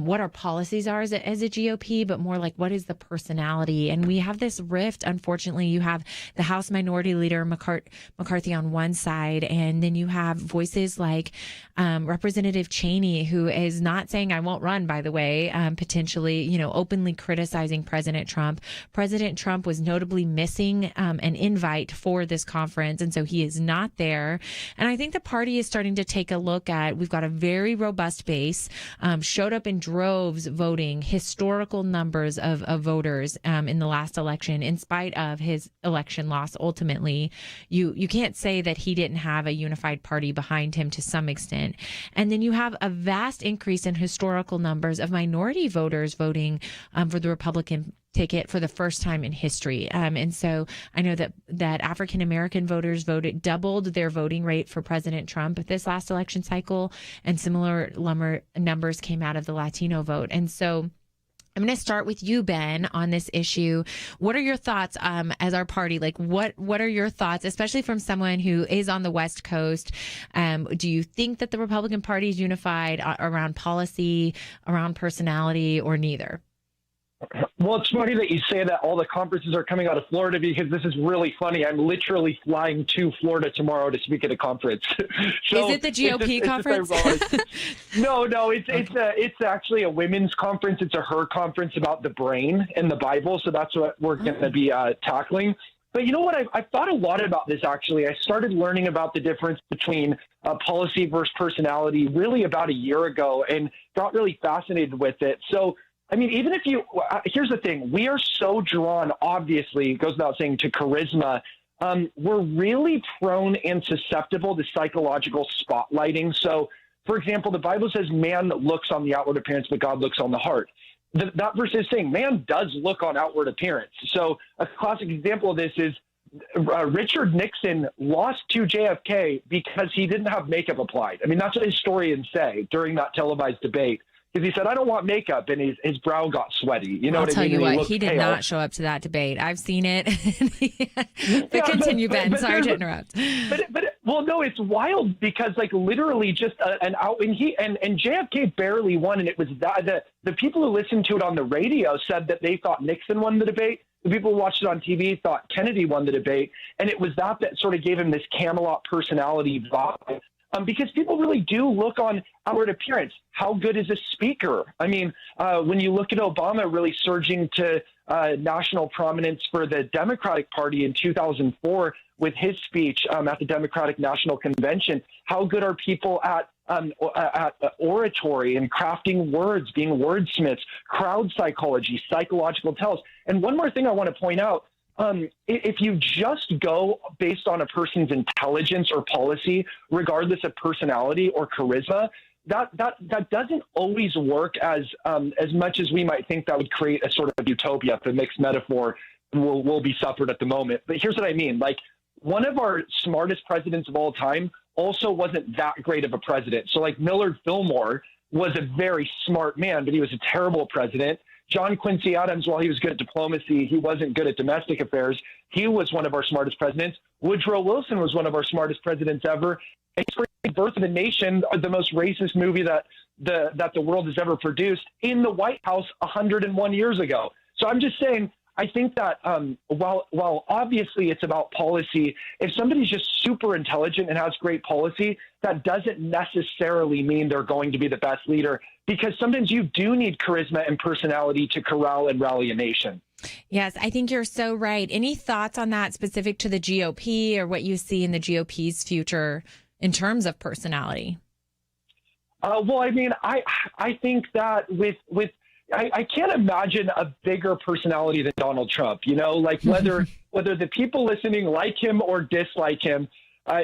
what our policies are as a GOP, but more like what is the personality. And we have this rift. Unfortunately, you have the House Minority Leader McCarthy on one side, and then you have voices like Representative Cheney, who is not saying I won't run, by the way, potentially, openly criticizing President Trump. President Trump was notably missing an invite for this conference, and so he is not there. And I think the party is starting to take a look at, we've got a very robust base, showed up in droves voting, historical numbers of voters in the last election, in spite of his election loss. Ultimately, you can't say that he didn't have a unified party behind him to some extent. And then you have a vast increase in historical numbers of minority voters voting for the Republican ticket for the first time in history. And so I know that African-American voters doubled their voting rate for President Trump this last election cycle, and similar numbers came out of the Latino vote. And so I'm going to start with you, Ben, on this issue. What are your thoughts as our party? Like, what are your thoughts, especially from someone who is on the West Coast? Do you think that the Republican Party is unified around policy, around personality, or neither? Well, it's funny that you say that all the conferences are coming out of Florida, because this is really funny. I'm literally flying to Florida tomorrow to speak at a conference. So is it the GOP conference? No, it's actually a women's conference. It's a her conference about the brain and the Bible. So that's what we're going to be tackling. But you know what? I've thought a lot about this, actually. I started learning about the difference between policy versus personality really about a year ago and got really fascinated with it. So I mean, even if here's the thing, we are so drawn, obviously, it goes without saying, to charisma. We're really prone and susceptible to psychological spotlighting. So, for example, the Bible says man looks on the outward appearance, but God looks on the heart. That verse is saying man does look on outward appearance. So a classic example of this is Richard Nixon lost to JFK because he didn't have makeup applied. I mean, that's what historians say during that televised debate. Because he said, I don't want makeup, and his brow got sweaty. You know what I mean? I'll tell you what, he did not show up to that debate. I've seen it. But continue, Ben. Sorry to interrupt. Well, no, it's wild because, like, literally just and JFK barely won, and it was the people who listened to it on the radio said that they thought Nixon won the debate. The people who watched it on TV thought Kennedy won the debate, and it was that sort of gave him this Camelot personality vibe. Because people really do look on outward appearance. How good is a speaker? I mean, when you look at Obama really surging to national prominence for the Democratic Party in 2004 with his speech at the Democratic National Convention, how good are people at oratory and crafting words, being wordsmiths, crowd psychology, psychological tells? And one more thing I want to point out, if you just go based on a person's intelligence or policy, regardless of personality or charisma, that doesn't always work as much as we might think that would create a sort of utopia. If a mixed metaphor will be suffered at the moment. But here's what I mean. Like, one of our smartest presidents of all time also wasn't that great of a president. So like Millard Fillmore was a very smart man, but he was a terrible president. John Quincy Adams, while he was good at diplomacy, he wasn't good at domestic affairs. He was one of our smartest presidents. Woodrow Wilson was one of our smartest presidents ever. Birth of a Nation, the most racist movie that the world has ever produced, in the White House 101 years ago. So I'm just saying, I think that while obviously it's about policy, if somebody's just super intelligent and has great policy, that doesn't necessarily mean they're going to be the best leader, because sometimes you do need charisma and personality to corral and rally a nation. Yes, I think you're so right. Any thoughts on that specific to the GOP or what you see in the GOP's future in terms of personality? Well, I mean, I think that I can't imagine a bigger personality than Donald Trump, you know, like whether the people listening like him or dislike him,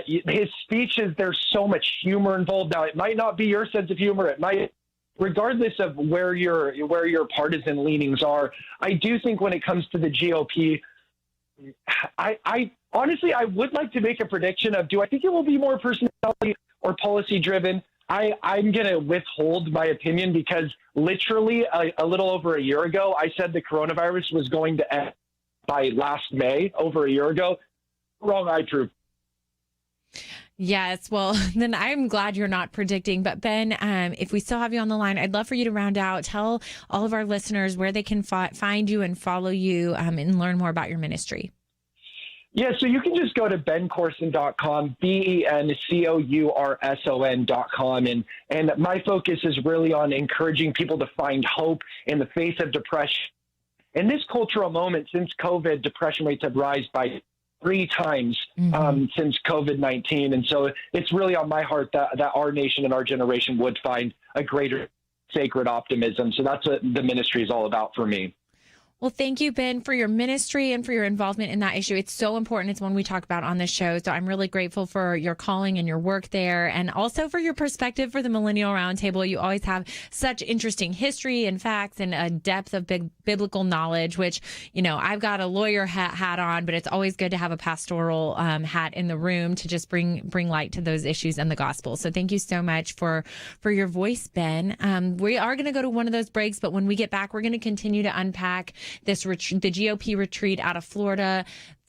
his speeches, there's so much humor involved. Now, it might not be your sense of humor. It might, regardless of where your partisan leanings are. I do think when it comes to the GOP, I honestly, I would like to make a prediction of, do I think it will be more personality or policy driven? I'm going to withhold my opinion, because literally a little over a year ago, I said the coronavirus was going to end by last May, over a year ago. Wrong eye troop. Yes, well, then I'm glad you're not predicting. But Ben, if we still have you on the line, I'd love for you to round out. Tell all of our listeners where they can find you and follow you and learn more about your ministry. Yeah, so you can just go to bencourson.com, bencourson.com. And my focus is really on encouraging people to find hope in the face of depression. In this cultural moment, since COVID, depression rates have risen by 3 times since COVID-19. And so it's really on my heart that our nation and our generation would find a greater sacred optimism. So that's what the ministry is all about for me. Well, thank you, Ben, for your ministry and for your involvement in that issue. It's so important. It's one we talk about on this show. So I'm really grateful for your calling and your work there, and also for your perspective for the Millennial Roundtable. You always have such interesting history and facts and a depth of big biblical knowledge, which, you know, I've got a lawyer hat on, but it's always good to have a pastoral hat in the room to just bring light to those issues and the gospel. So thank you so much for your voice, Ben. We are going to go to one of those breaks, but when we get back, we're going to continue to unpack the GOP retreat out of Florida,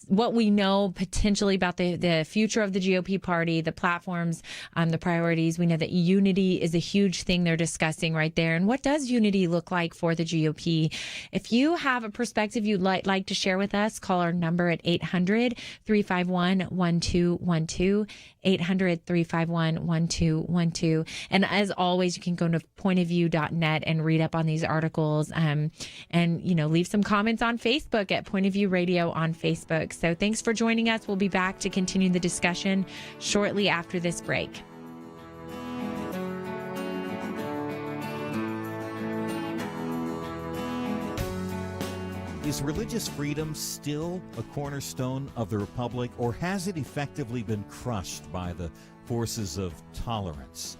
what we know potentially about the future of the GOP party, the platforms, the priorities. We know that unity is a huge thing they're discussing right there. And what does unity look like for the GOP? If you have a perspective you'd like to share with us, call our number at 800-351-1212, 800-351-1212. And as always, you can go to pointofview.net and read up on these articles, and, you know, leave some comments on Facebook at Point of View Radio on Facebook. So thanks for joining us. We'll be back to continue the discussion shortly after this break. Is religious freedom still a cornerstone of the republic, or has it effectively been crushed by the forces of tolerance?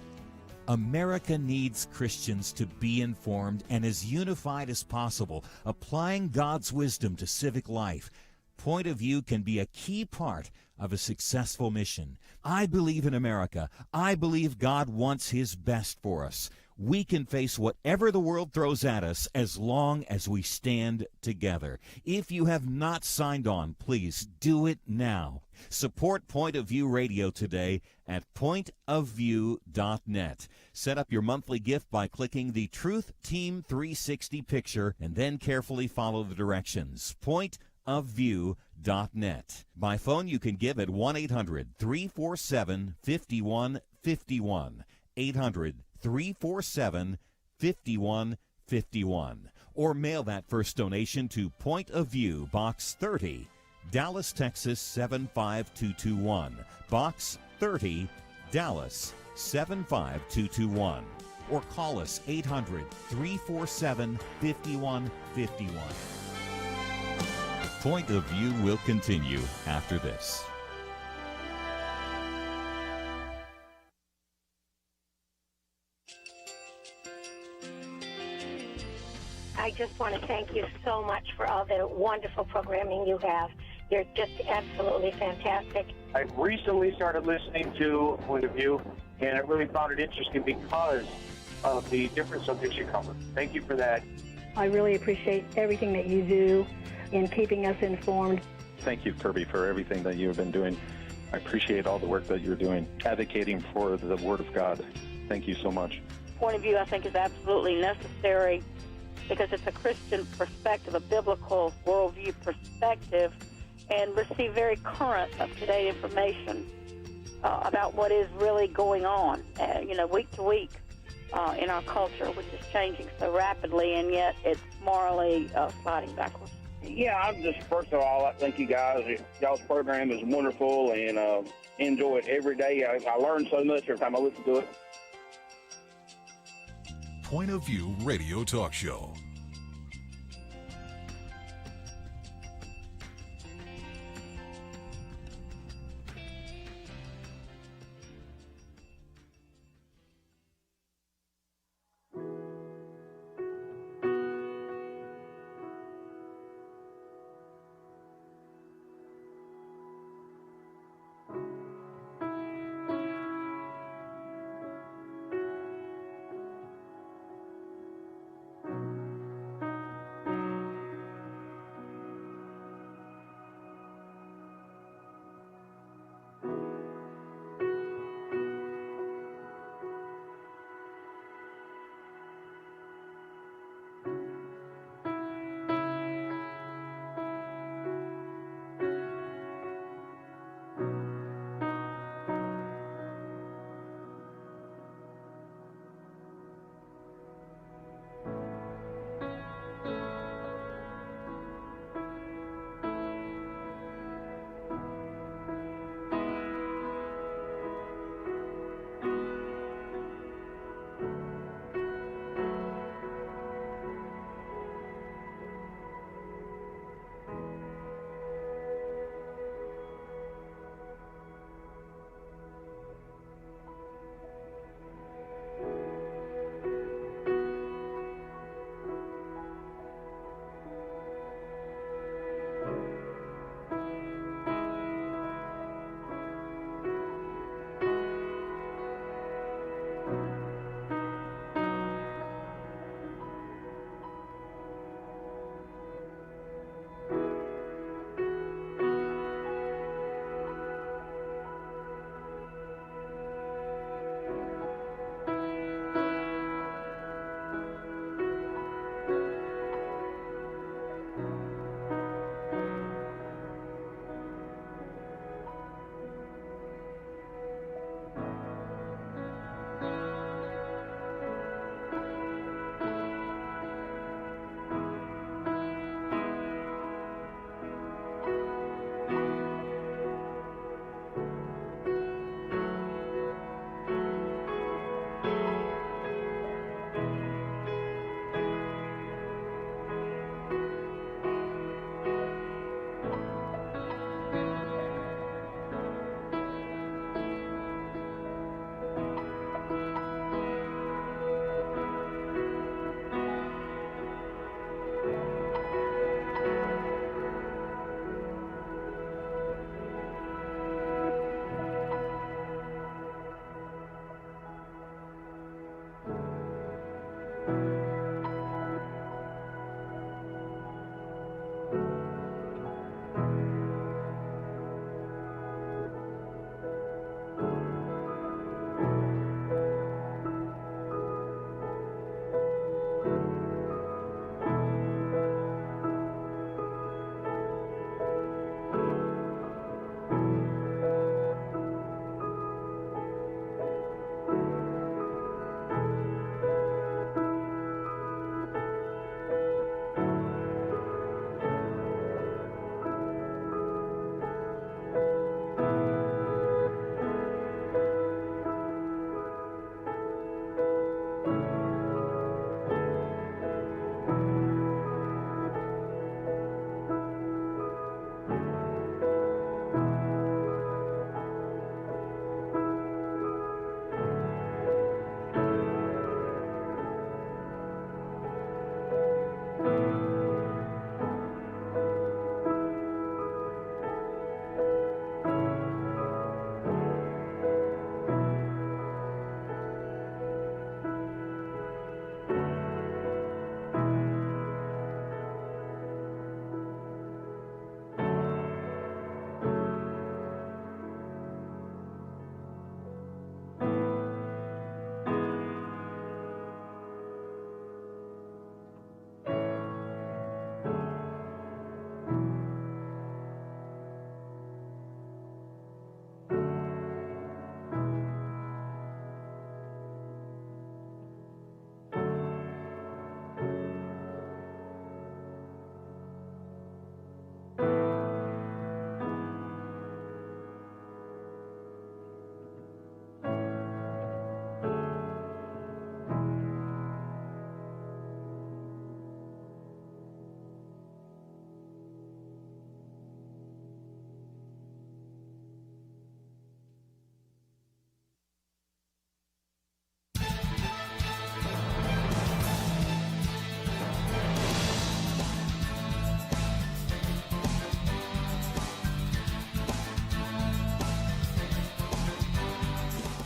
America needs Christians to be informed and as unified as possible, applying God's wisdom to civic life. Point of View can be a key part of a successful mission. I believe in America. I believe God wants His best for us. We can face whatever the world throws at us as long as we stand together. If you have not signed on, please do it now. Support Point of View Radio today at pointofview.net. Set up your monthly gift by clicking the Truth Team 360 picture and then carefully follow the directions. Pointofview.net. By phone, you can give at 1-800-347-5151. 800-347-5151. Or mail that first donation to Point of View, Box 30, Dallas, Texas 75221. Box 30, Dallas 75221. Or call us 800-347-5151. Point of View will continue after this. I just want to thank you so much for all the wonderful programming you have. You're just absolutely fantastic. I recently started listening to Point of View, and I really found it interesting because of the different subjects you cover. Thank you for that. I really appreciate everything that you do in keeping us informed. Thank you, Kirby, for everything that you have been doing. I appreciate all the work that you're doing, advocating for the Word of God. Thank you so much. Point of View, I think, is absolutely necessary because it's a Christian perspective, a biblical worldview perspective, and receive very current, up-to-date information about what is really going on, week to week in our culture, which is changing so rapidly, and yet it's morally sliding backwards. Yeah, I'm just, first of all, I thank you guys. Y'all's program is wonderful, and enjoy it every day. I learn so much every time I listen to it. Point of View Radio Talk Show.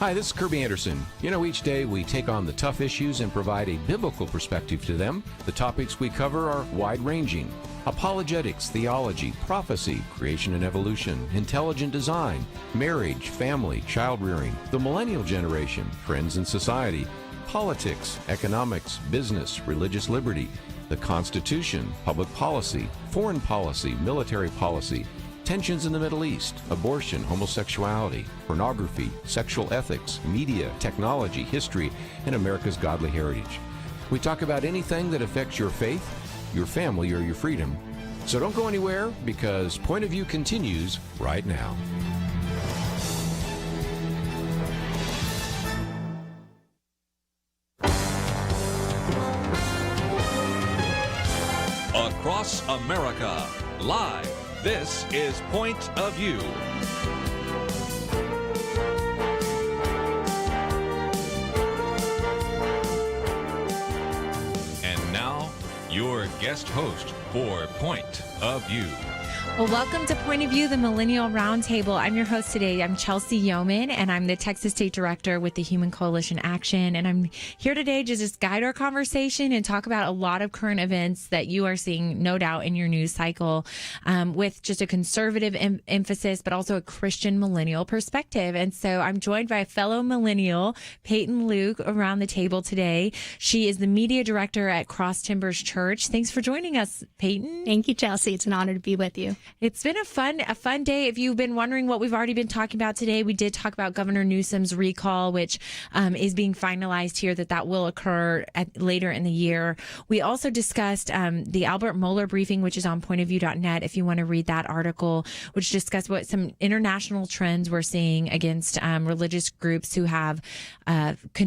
Hi, this is Kirby Anderson. You know, each day we take on the tough issues and provide a biblical perspective to them. The topics we cover are wide-ranging. Apologetics, theology, prophecy, creation and evolution, intelligent design, marriage, family, child-rearing, the millennial generation, friends and society, politics, economics, business, religious liberty, the Constitution, public policy, foreign policy, military policy, tensions in the Middle East, abortion, homosexuality, pornography, sexual ethics, media, technology, history, and America's godly heritage. We talk about anything that affects your faith, your family, or your freedom. So don't go anywhere, because Point of View continues right now. Across America, live. This is Point of View. And now, your guest host for Point of View. Well, welcome to Point of View, the Millennial Roundtable. I'm your host today. I'm Chelsey Youman, and I'm the Texas State Director with the Human Coalition Action. And I'm here today to just guide our conversation and talk about a lot of current events that you are seeing, no doubt, in your news cycle, with just a conservative emphasis, but also a Christian millennial perspective. And so I'm joined by a fellow millennial, Peyton Luke, around the table today. She is the media director at Cross Timbers Church. Thanks for joining us, Peyton. Thank you, Chelsey. It's an honor to be with you. It's been a fun day. If you've been wondering what we've already been talking about today, we did talk about Governor Newsom's recall, which is being finalized here, that will occur later in the year. We also discussed the Albert Mohler briefing, which is on pointofview.net if you want to read that article, which discussed what some international trends we're seeing against religious groups who have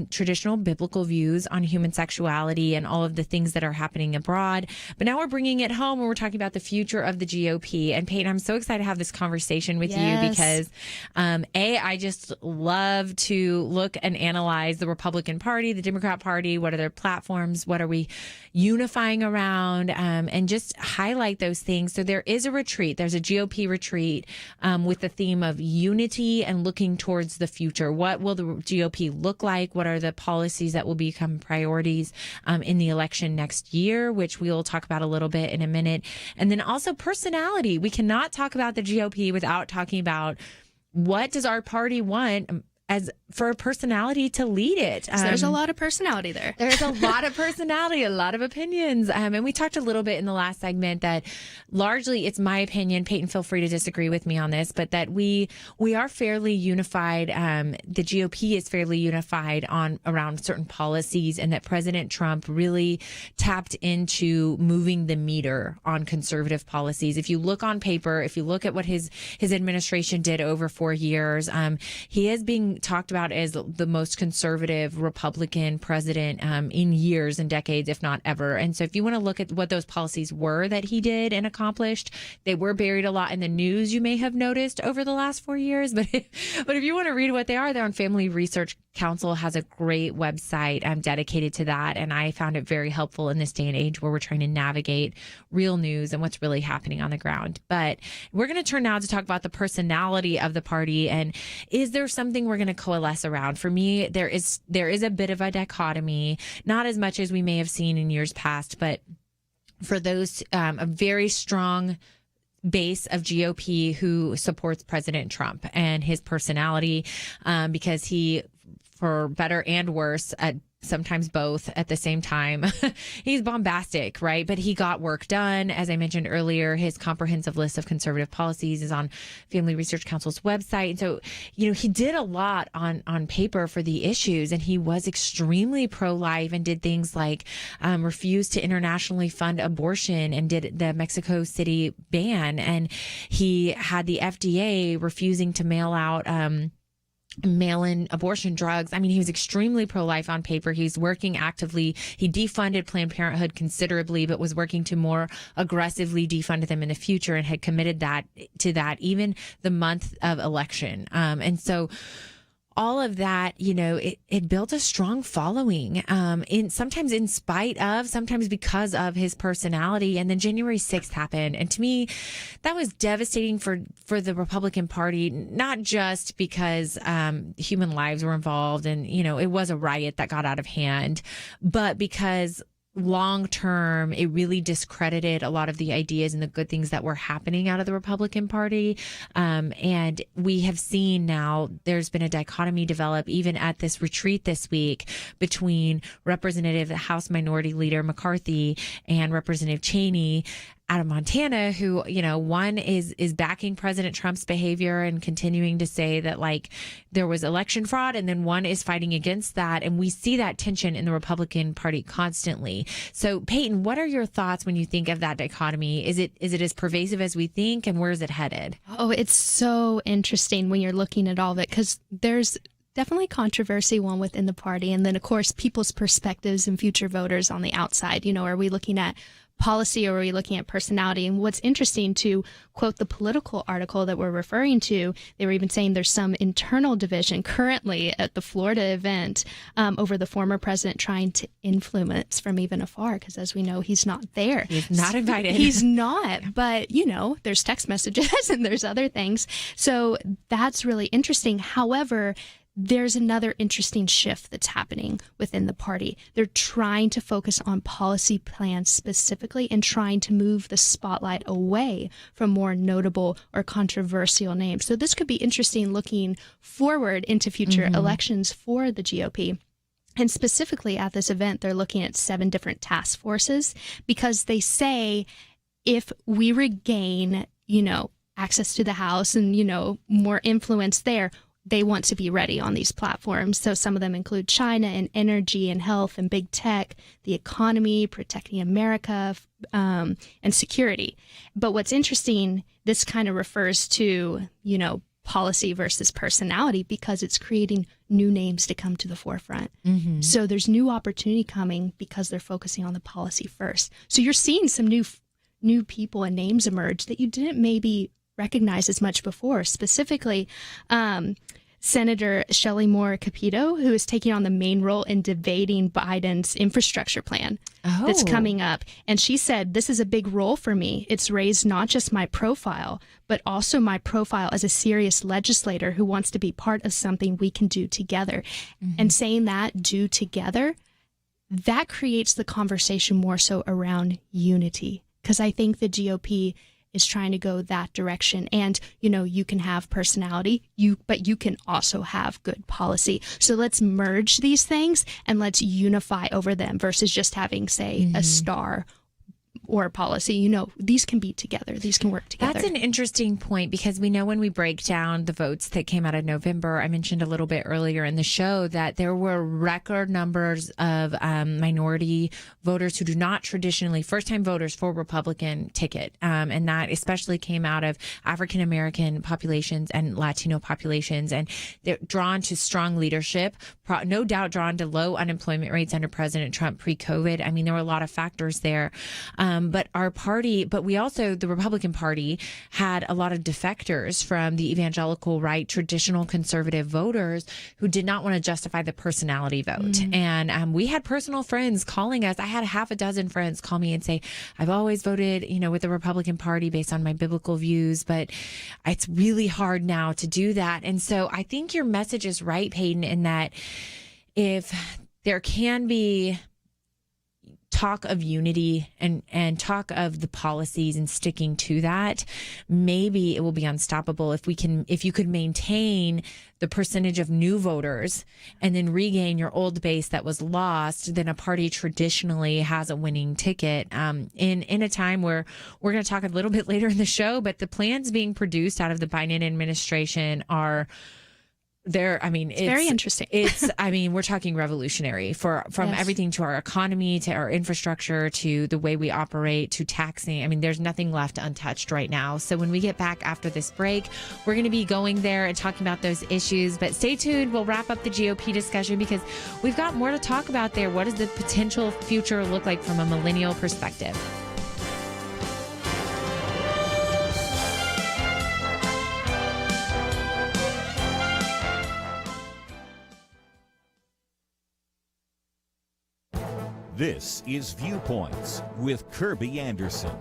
traditional biblical views on human sexuality and all of the things that are happening abroad. But now we're bringing it home and we're talking about the future of the GOP. And Peyton, I'm so excited to have this conversation with you because, I just love to look and analyze the Republican Party, the Democrat Party. What are their platforms? What are we unifying around? And just highlight those things. So there is a retreat. There's a GOP retreat with the theme of unity and looking towards the future. What will the GOP look like? What are the policies that will become priorities in the election next year, which we will talk about a little bit in a minute. And then also personality. We cannot talk about the GOP without talking about what does our party want as for a personality to lead it. So there's a lot of personality there. There's a lot of personality, a lot of opinions. And we talked a little bit in the last segment that largely it's my opinion, Peyton, feel free to disagree with me on this, but that we are fairly unified. The GOP is fairly unified around certain policies, and that President Trump really tapped into moving the meter on conservative policies. If you look on paper, if you look at what his administration did over 4 years, he is being talked about as the most conservative Republican president in years and decades, if not ever. And so if you want to look at what those policies were that he did and accomplished, they were buried a lot in the news, you may have noticed, over the last 4 years. But if you want to read what they are, they're on Family Research Council has a great website dedicated to that. And I found it very helpful in this day and age where we're trying to navigate real news and what's really happening on the ground. But we're going to turn now to talk about the personality of the party. And is there something we're going to coalesce around? For me, there is a bit of a dichotomy, not as much as we may have seen in years past, but for those, a very strong base of GOP who supports President Trump and his personality, because he, for better and worse, sometimes both at the same time, he's bombastic, right? But he got work done. As I mentioned earlier, his comprehensive list of conservative policies is on Family Research Council's website. And so, he did a lot on paper for the issues, and he was extremely pro-life and did things like refuse to internationally fund abortion and did the Mexico City ban. And he had the FDA refusing to mail-in abortion drugs. I mean, he was extremely pro-life on paper. He's working actively. He defunded Planned Parenthood considerably, but was working to more aggressively defund them in the future and had committed to that even the month of election. And so all of that, it built a strong following, sometimes in spite of, sometimes because of his personality. And then January 6th happened. And to me, that was devastating for the Republican Party, not just because human lives were involved and, it was a riot that got out of hand, but because long term, it really discredited a lot of the ideas and the good things that were happening out of the Republican Party. And we have seen now there's been a dichotomy develop even at this retreat this week between Representative House Minority Leader McCarthy and Representative Cheney out of Montana, who, one is backing President Trump's behavior and continuing to say that there was election fraud, and then one is fighting against that. And we see that tension in the Republican Party constantly. So Peyton, what are your thoughts when you think of that dichotomy? Is it as pervasive as we think, and where is it headed? Oh, it's so interesting when you're looking at all of it, because there's definitely controversy, one within the party, and then of course people's perspectives and future voters on the outside. Are we looking at policy or are we looking at personality? And what's interesting, to quote the Political article that we're referring to, they were even saying there's some internal division currently at the Florida event over the former president trying to influence from even afar, because as we know, he's not there. He's not invited. He's not, but there's text messages and there's other things. So that's really interesting. However, there's another interesting shift that's happening within the party. They're trying to focus on policy plans specifically and trying to move the spotlight away from more notable or controversial names. So this could be interesting looking forward into future elections for the GOP. And specifically at this event, they're looking at 7 different task forces, because they say if we regain, access to the House and, more influence there, they want to be ready on these platforms. So some of them include China and energy and health and big tech, the economy, protecting America, and security. But what's interesting, this kind of refers to, policy versus personality, because it's creating new names to come to the forefront. So there's new opportunity coming because they're focusing on the policy first. So you're seeing some new people and names emerge that you didn't maybe recognize as much before. Specifically, Senator Shelley Moore Capito, who is taking on the main role in debating Biden's infrastructure plan that's coming up. And she said, this is a big role for me. It's raised not just my profile, but also my profile as a serious legislator who wants to be part of something we can do together. And saying that, do together, that creates the conversation more so around unity. Because I think the GOP is trying to go that direction. And, you can have personality, but you can also have good policy. So let's merge these things and let's unify over them versus just having, say, a star or policy. These can be together. These can work together. That's an interesting point, because we know when we break down the votes that came out of November, I mentioned a little bit earlier in the show that there were record numbers of minority voters who do not traditionally, first-time voters for Republican ticket. And that especially came out of African-American populations and Latino populations. And they're drawn to strong leadership, no doubt drawn to low unemployment rates under President Trump pre-COVID. I mean, there were a lot of factors there. But our party, but we also, the Republican Party, had a lot of defectors from the evangelical right, traditional conservative voters who did not want to justify the personality vote. And we had personal friends calling us. I had 6 friends call me and say, I've always voted, with the Republican Party based on my biblical views, but it's really hard now to do that. And so I think your message is right, Peyton, in that if there can be talk of unity and talk of the policies and sticking to that, maybe it will be unstoppable if you could maintain the percentage of new voters and then regain your old base that was lost. Then a party traditionally has a winning ticket in a time where we're going to talk a little bit later in the show, but the plans being produced out of the Biden administration are it's very interesting. We're talking revolutionary from everything to our economy, to our infrastructure, to the way we operate, to taxing. There's nothing left untouched right now. So when we get back after this break, we're going to be going there and talking about those issues. But stay tuned. We'll wrap up the GOP discussion because we've got more to talk about there. What does the potential future look like from a millennial perspective? This is Viewpoints with Kirby Anderson.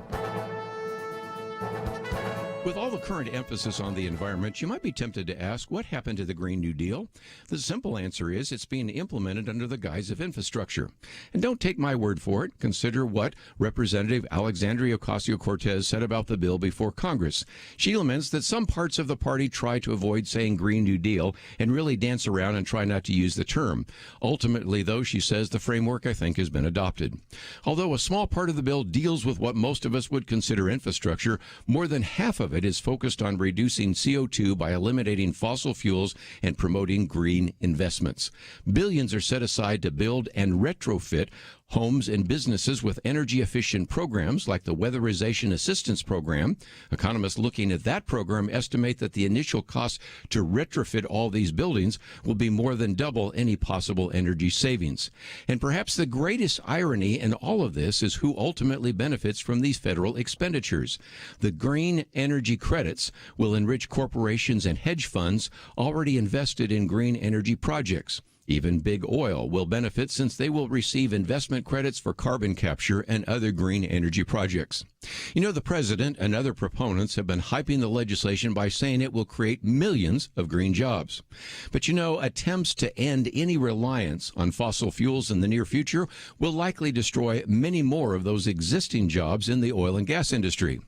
With all the current emphasis on the environment, you might be tempted to ask, what happened to the Green New Deal? The simple answer is it's being implemented under the guise of infrastructure. And don't take my word for it. Consider what Representative Alexandria Ocasio-Cortez said about the bill before Congress. She laments that some parts of the party try to avoid saying Green New Deal and really dance around and try not to use the term. Ultimately, though, she says the framework, I think, has been adopted. Although a small part of the bill deals with what most of us would consider infrastructure, more than half of it is focused on reducing CO2 by eliminating fossil fuels and promoting green investments. Billions are set aside to build and retrofit homes and businesses with energy-efficient programs like the Weatherization Assistance Program. Economists looking at that program estimate that the initial cost to retrofit all these buildings will be more than double any possible energy savings. And perhaps the greatest irony in all of this is who ultimately benefits from these federal expenditures. The green energy credits will enrich corporations and hedge funds already invested in green energy projects. Even big oil will benefit since they will receive investment credits for carbon capture and other green energy projects. You know, the president and other proponents have been hyping the legislation by saying it will create millions of green jobs. But you know, attempts to end any reliance on fossil fuels in the near future will likely destroy many more of those existing jobs in the oil and gas industry.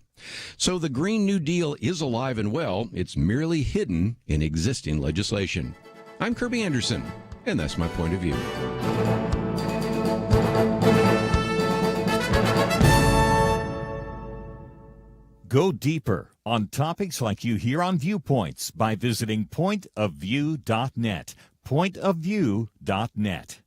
So the Green New Deal is alive and well. It's merely hidden in existing legislation. I'm Kirby Anderson, and that's my point of view. Go deeper on topics like you hear on Viewpoints by visiting pointofview.net. Pointofview.net.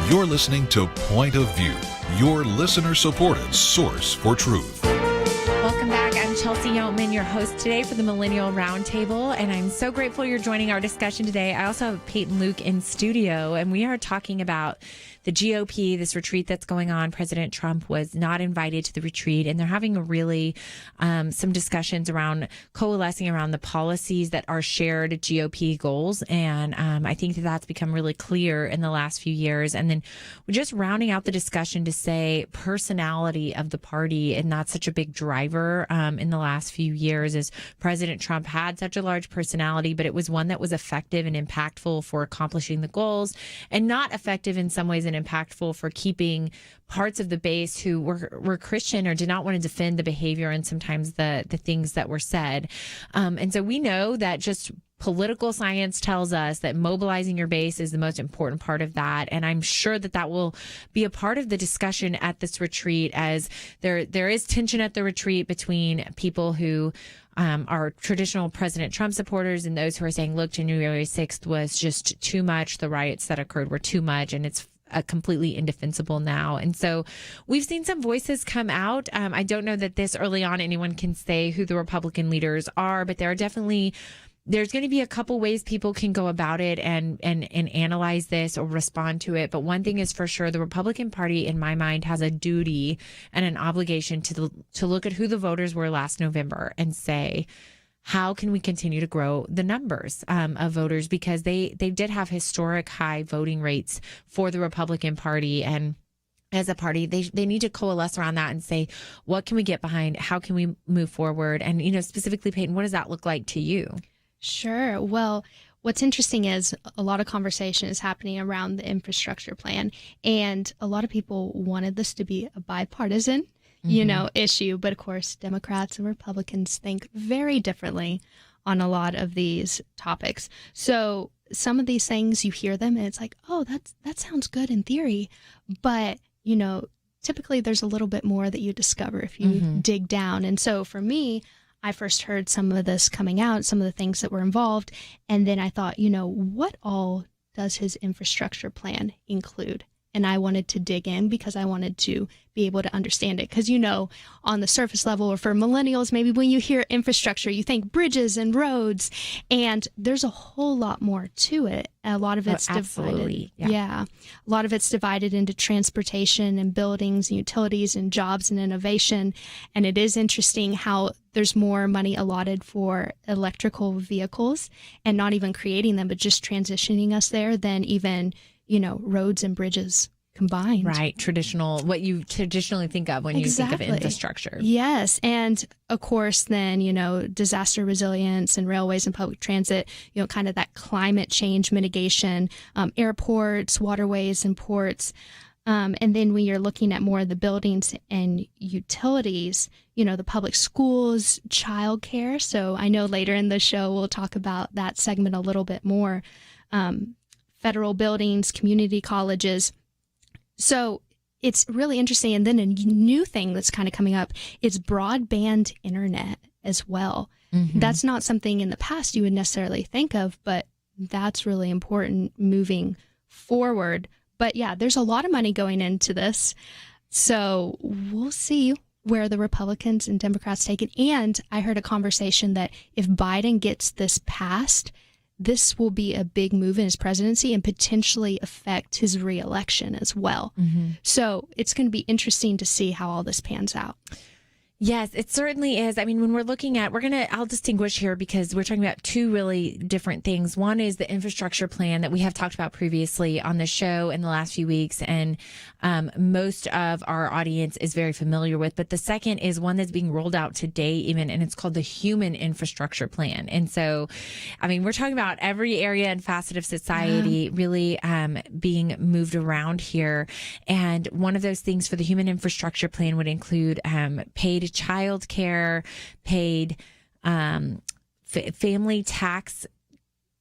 You're listening to Point of View, your listener-supported source for truth. Welcome back. I'm Chelsey, Youman, your host today for the Millennial Roundtable, and I'm so grateful you're joining our discussion today. I also have Peyton Luke in studio, and we are talking about the GOP, this retreat that's going on. President Trump was not invited to the retreat, and they're having a really some discussions around coalescing around the policies that are shared GOP goals. And I think that that's become really clear in the last few years. And then we're just rounding out the discussion to say personality of the party, and that's such a big driver in the last few years, is President Trump had such a large personality, but it was one that was effective and impactful for accomplishing the goals, and not effective in some ways and impactful for keeping parts of the base who were Christian or did not want to defend the behavior and sometimes the things that were said. And so we know that just political science tells us that mobilizing your base is the most important part of that. And I'm sure that that will be a part of the discussion at this retreat, as there is tension at the retreat between people who are traditional President Trump supporters and those who are saying, look, January 6th was just too much. The riots that occurred were too much, and it's completely indefensible now. And so we've seen some voices come out. I don't know that this early on anyone can say who the Republican leaders are, but there are definitely, there's going to be a couple ways people can go about it and analyze this or respond to it. But one thing is for sure, the Republican Party, in my mind, has a duty and an obligation to look at who the voters were last November and say, how can we continue to grow the numbers of voters? Because they did have historic high voting rates for the Republican Party. And as a party, they need to coalesce around that and say, what can we get behind? How can we move forward? And, specifically, Peyton, what does that look like to you? Sure. Well, what's interesting is a lot of conversation is happening around the infrastructure plan, and a lot of people wanted this to be a bipartisan, issue. But of course, Democrats and Republicans think very differently on a lot of these topics. So some of these things, you hear them and it's like, oh, that sounds good in theory. But, typically there's a little bit more that you discover if you dig down. And so for me, I first heard some of this coming out, some of the things that were involved. And then I thought, what all does his infrastructure plan include? And I wanted to dig in because I wanted to be able to understand it. Because, on the surface level, or for millennials, maybe when you hear infrastructure, you think bridges and roads. And there's a whole lot more to it. A lot of it's divided. Yeah. A lot of it's divided into transportation and buildings and utilities and jobs and innovation. And it is interesting how there's more money allotted for electrical vehicles and not even creating them, but just transitioning us there than even roads and bridges combined. Right. What you traditionally think of when you think of infrastructure. Yes. And of course, then, disaster resilience and railways and public transit, kind of that climate change mitigation, airports, waterways and ports. And then when you're looking at more of the buildings and utilities, the public schools, childcare. So I know later in the show, we'll talk about that segment a little bit more. Federal buildings, community colleges. So it's really interesting. And then a new thing that's kind of coming up is broadband internet as well. That's not something in the past you would necessarily think of, but that's really important moving forward. But yeah, there's a lot of money going into this. So we'll see where the Republicans and Democrats take it. And I heard a conversation that if Biden gets this passed, this will be a big move in his presidency and potentially affect his reelection as well. So it's going to be interesting to see how all this pans out. Yes, it certainly is. I mean, when we're looking at, I'll distinguish here because we're talking about two really different things. One is the infrastructure plan that we have talked about previously on the show in the last few weeks, and most of our audience is very familiar with. But the second is one that's being rolled out today even, and it's called the Youman infrastructure plan. And so, I mean, we're talking about every area and facet of society really being moved around here. And one of those things for the Youman infrastructure plan would include paid child care, paid family tax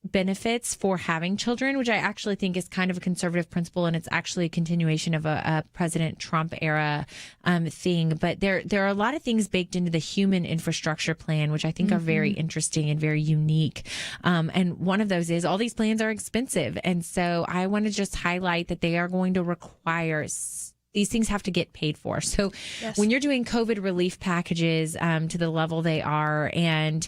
benefits for having children, which I actually think is kind of a conservative principle, and it's actually a continuation of a President Trump era thing. But there are a lot of things baked into the Youman infrastructure plan, which I think are very interesting and very unique. And one of those is all these plans are expensive. And so I want to just highlight that they are going to require these things have to get paid for. So when you're doing COVID relief packages to the level they are, and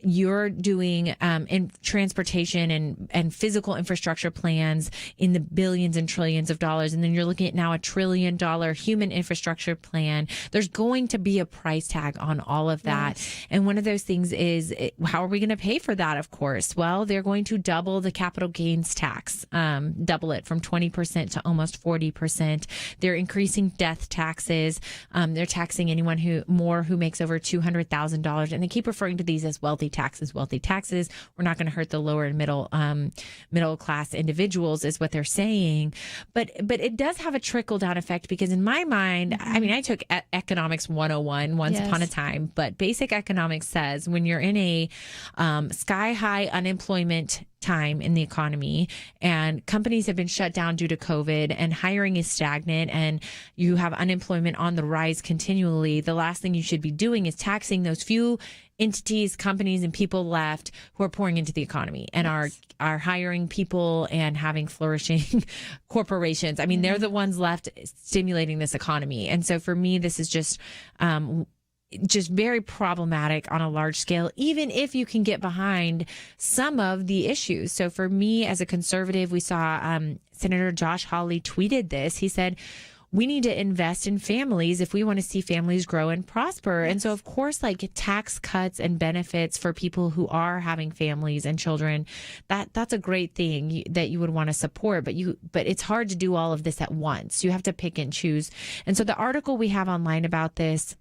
you're doing in transportation and physical infrastructure plans in the billions and trillions of dollars, and then you're looking at now $1 trillion Youman infrastructure plan, there's going to be a price tag on all of that. And one of those things is, how are we going to pay for that? Of course, well, they're going to double the capital gains tax, double it from 20% to almost 40%. They're increasing death taxes. They're taxing anyone who makes over $200,000, and they keep referring to these as wealthy taxes. We're not going to hurt the lower and middle class individuals, is what they're saying. But it does have a trickle down effect, because in my mind, I mean, I took economics 101 once upon a time, but basic economics says when you're in a sky high unemployment time in the economy, and companies have been shut down due to COVID, and hiring is stagnant, and you have unemployment on the rise continually, the last thing you should be doing is taxing those few entities, companies, and people left who are pouring into the economy and are hiring people and having flourishing corporations. I mean, they're the ones left stimulating this economy. And so for me, this is just very problematic on a large scale, even if you can get behind some of the issues. So for me, as a conservative, we saw Senator Josh Hawley tweeted this. He said, we need to invest in families if we want to see families grow and prosper. And so, of course, like tax cuts and benefits for people who are having families and children, that's a great thing that you would want to support. But it's hard to do all of this at once. You have to pick and choose. And so the article we have online about this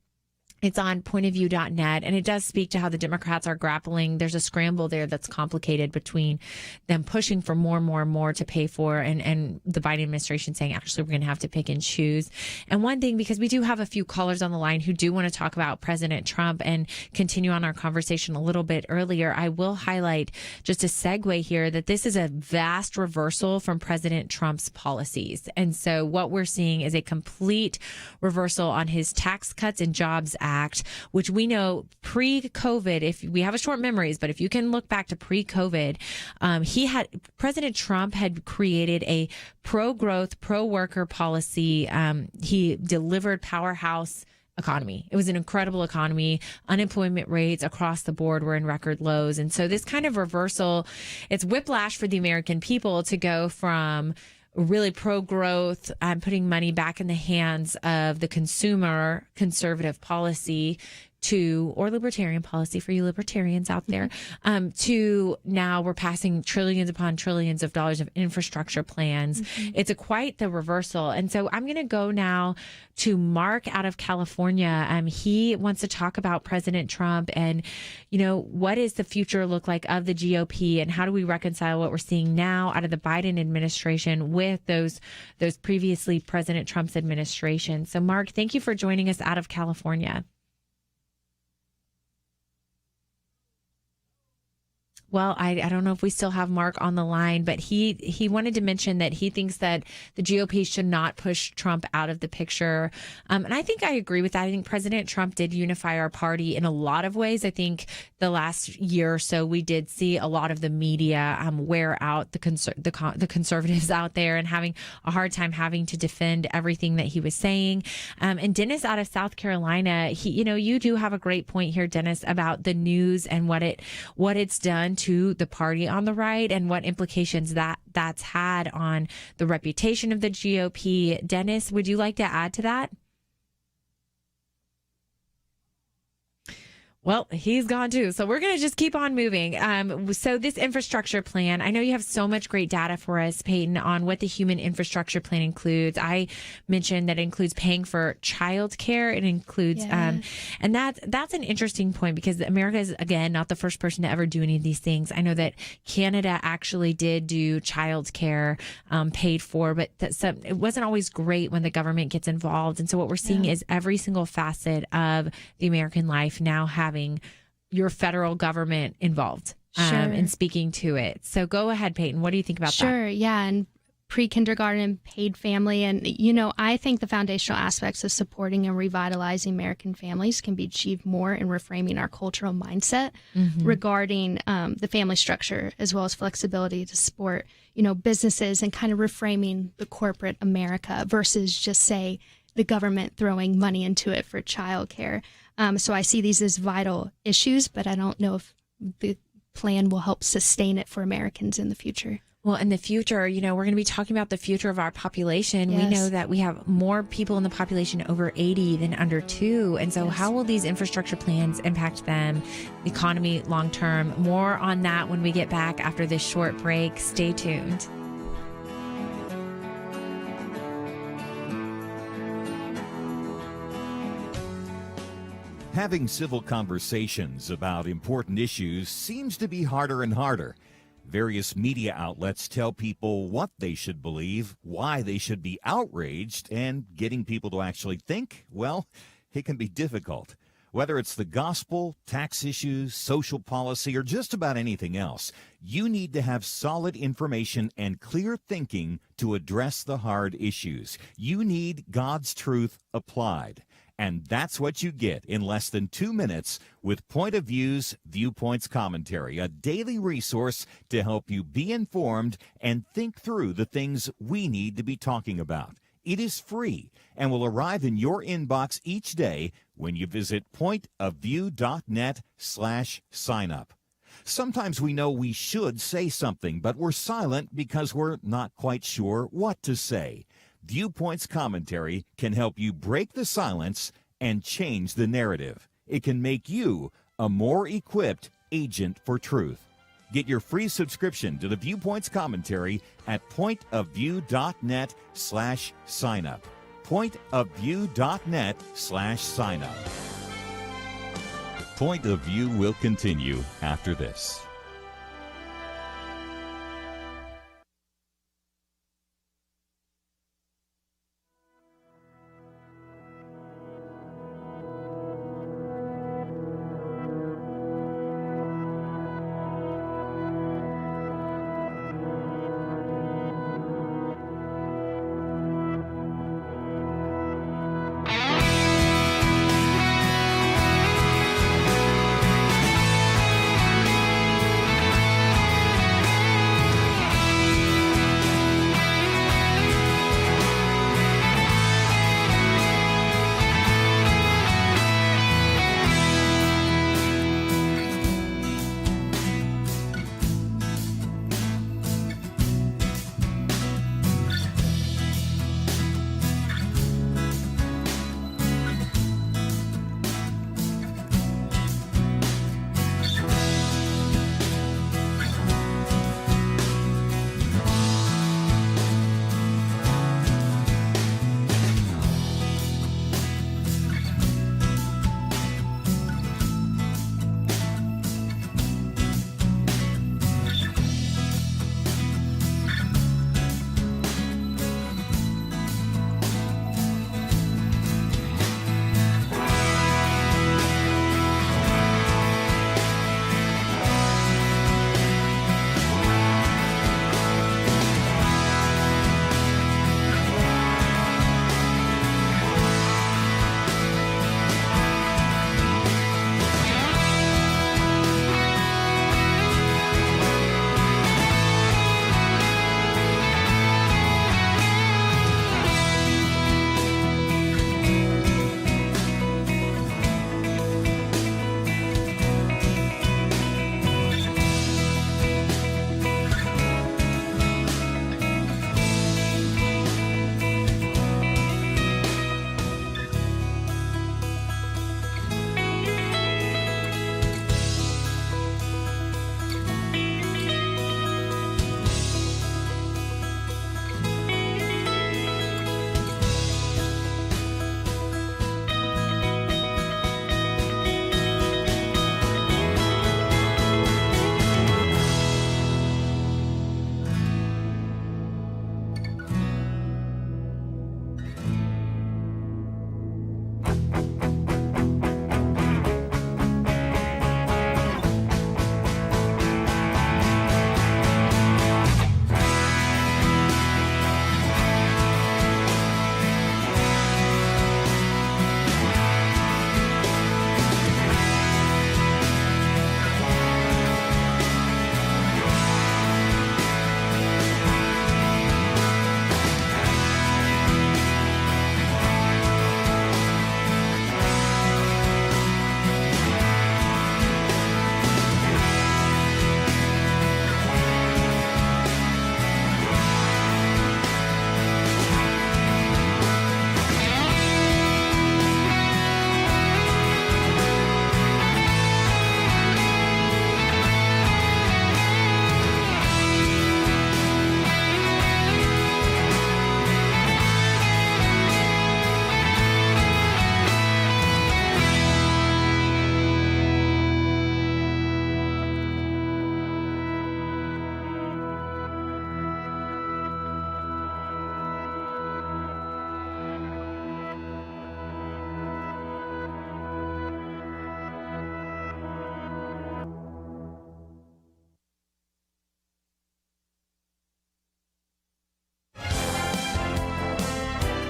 It's on pointofview.net, and it does speak to how the Democrats are grappling. There's a scramble there that's complicated between them pushing for more and more and more to pay for, and the Biden administration saying, actually, we're going to have to pick and choose. And one thing, because we do have a few callers on the line who do want to talk about President Trump and continue on our conversation a little bit earlier, I will highlight just a segue here that this is a vast reversal from President Trump's policies. And so what we're seeing is a complete reversal on his Tax Cuts and Jobs Act, which we know pre-COVID, if we have a short memories, but if you can look back to pre-COVID, President Trump had created a pro-growth, pro-worker policy. He delivered powerhouse economy. It was an incredible economy. Unemployment rates across the board were in record lows. And so this kind of reversal, it's whiplash for the American people to go from really pro-growth, putting money back in the hands of the consumer, conservative policy or libertarian policy for you libertarians out there, to now we're passing trillions upon trillions of dollars of infrastructure plans. It's quite the reversal. And so I'm going to go now to Mark out of California. He wants to talk about President Trump and, what does the future look like of the GOP, and how do we reconcile what we're seeing now out of the Biden administration with those previously President Trump's administration. So Mark, thank you for joining us out of California. Well, I don't know if we still have Mark on the line, but he wanted to mention that he thinks that the GOP should not push Trump out of the picture. And I think I agree with that. I think President Trump did unify our party in a lot of ways. I think the last year or so, we did see a lot of the media wear out the conservatives out there and having a hard time having to defend everything that he was saying. And Dennis out of South Carolina, you do have a great point here, Dennis, about the news and what it's done to the party on the right and what implications that's had on the reputation of the GOP. Dennis, would you like to add to that? Well, he's gone too. So we're going to just keep on moving. So this infrastructure plan, I know you have so much great data for us, Peyton, on what the human infrastructure plan includes. I mentioned that it includes paying for childcare. It includes, and that's an interesting point because America is, again, not the first person to ever do any of these things. I know that Canada actually did do childcare paid for, but it wasn't always great when the government gets involved. And so what we're seeing is every single facet of the American life now having your federal government involved in speaking to it. So go ahead, Peyton. What do you think about that? Sure. Yeah. And pre-kindergarten, paid family. And, I think the foundational aspects of supporting and revitalizing American families can be achieved more in reframing our cultural mindset regarding the family structure, as well as flexibility to support, businesses and kind of reframing the corporate America versus just, say, the government throwing money into it for childcare. So I see these as vital issues, but I don't know if the plan will help sustain it for Americans in the future. Well, in the future, we're going to be talking about the future of our population. Yes. We know that we have more people in the population over 80 than under 2. And so how will these infrastructure plans impact them, the economy long term? More on that when we get back after this short break. Stay tuned. Having civil conversations about important issues seems to be harder and harder. Various media outlets tell people what they should believe, why they should be outraged, and getting people to actually think, well, it can be difficult. Whether it's the gospel, tax issues, social policy, or just about anything else, you need to have solid information and clear thinking to address the hard issues. You need God's truth applied. And that's what you get in less than 2 minutes with Point of View's Viewpoints Commentary, a daily resource to help you be informed and think through the things we need to be talking about. It is free and will arrive in your inbox each day when you visit pointofview.net/signup. Sometimes we know we should say something, but we're silent because we're not quite sure what to say. Viewpoints Commentary can help you break the silence and change the narrative. It can make you a more equipped agent for truth. Get your free subscription to the Viewpoints Commentary at pointofview.net/signup. Pointofview.net/signup. Point of View will continue after this.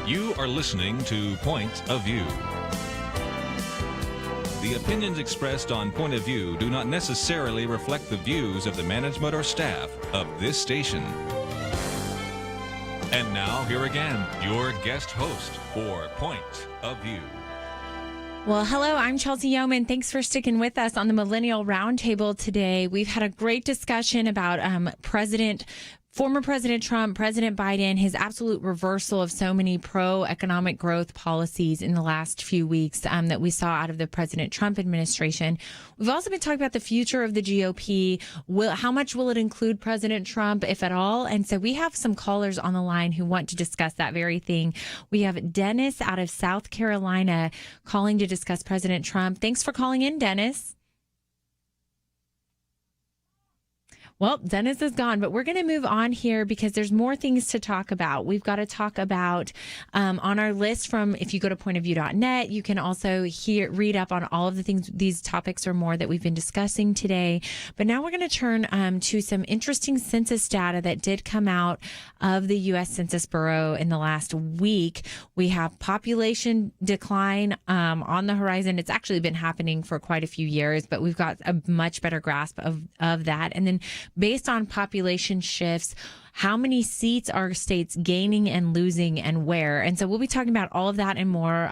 You are listening to Point of View. The opinions expressed on Point of View do not necessarily reflect the views of the management or staff of this station. And now, here again, your guest host for Point of View. Well, hello, I'm Chelsey Youman. Thanks for sticking with us on the Millennial Roundtable today. We've had a great discussion about President former President Trump, President Biden, his absolute reversal of so many pro-economic growth policies in the last few weeks that we saw out of the President Trump administration. We've also been talking about the future of the GOP. How much will it include President Trump, if at all? And so we have some callers on the line who want to discuss that very thing. We have Dennis out of South Carolina calling to discuss President Trump. Thanks for calling in, Dennis. Well, Dennis is gone, but we're going to move on here because there's more things to talk about. We've got to talk about on our list from, if you go to pointofview.net, you can also read up on all of the things, these topics or more that we've been discussing today. But now we're going to turn to some interesting census data that did come out of the U.S. Census Bureau in the last week. We have population decline on the horizon. It's actually been happening for quite a few years, but we've got a much better grasp of that. And then based on population shifts, how many seats are states gaining and losing and where? And so we'll be talking about all of that and more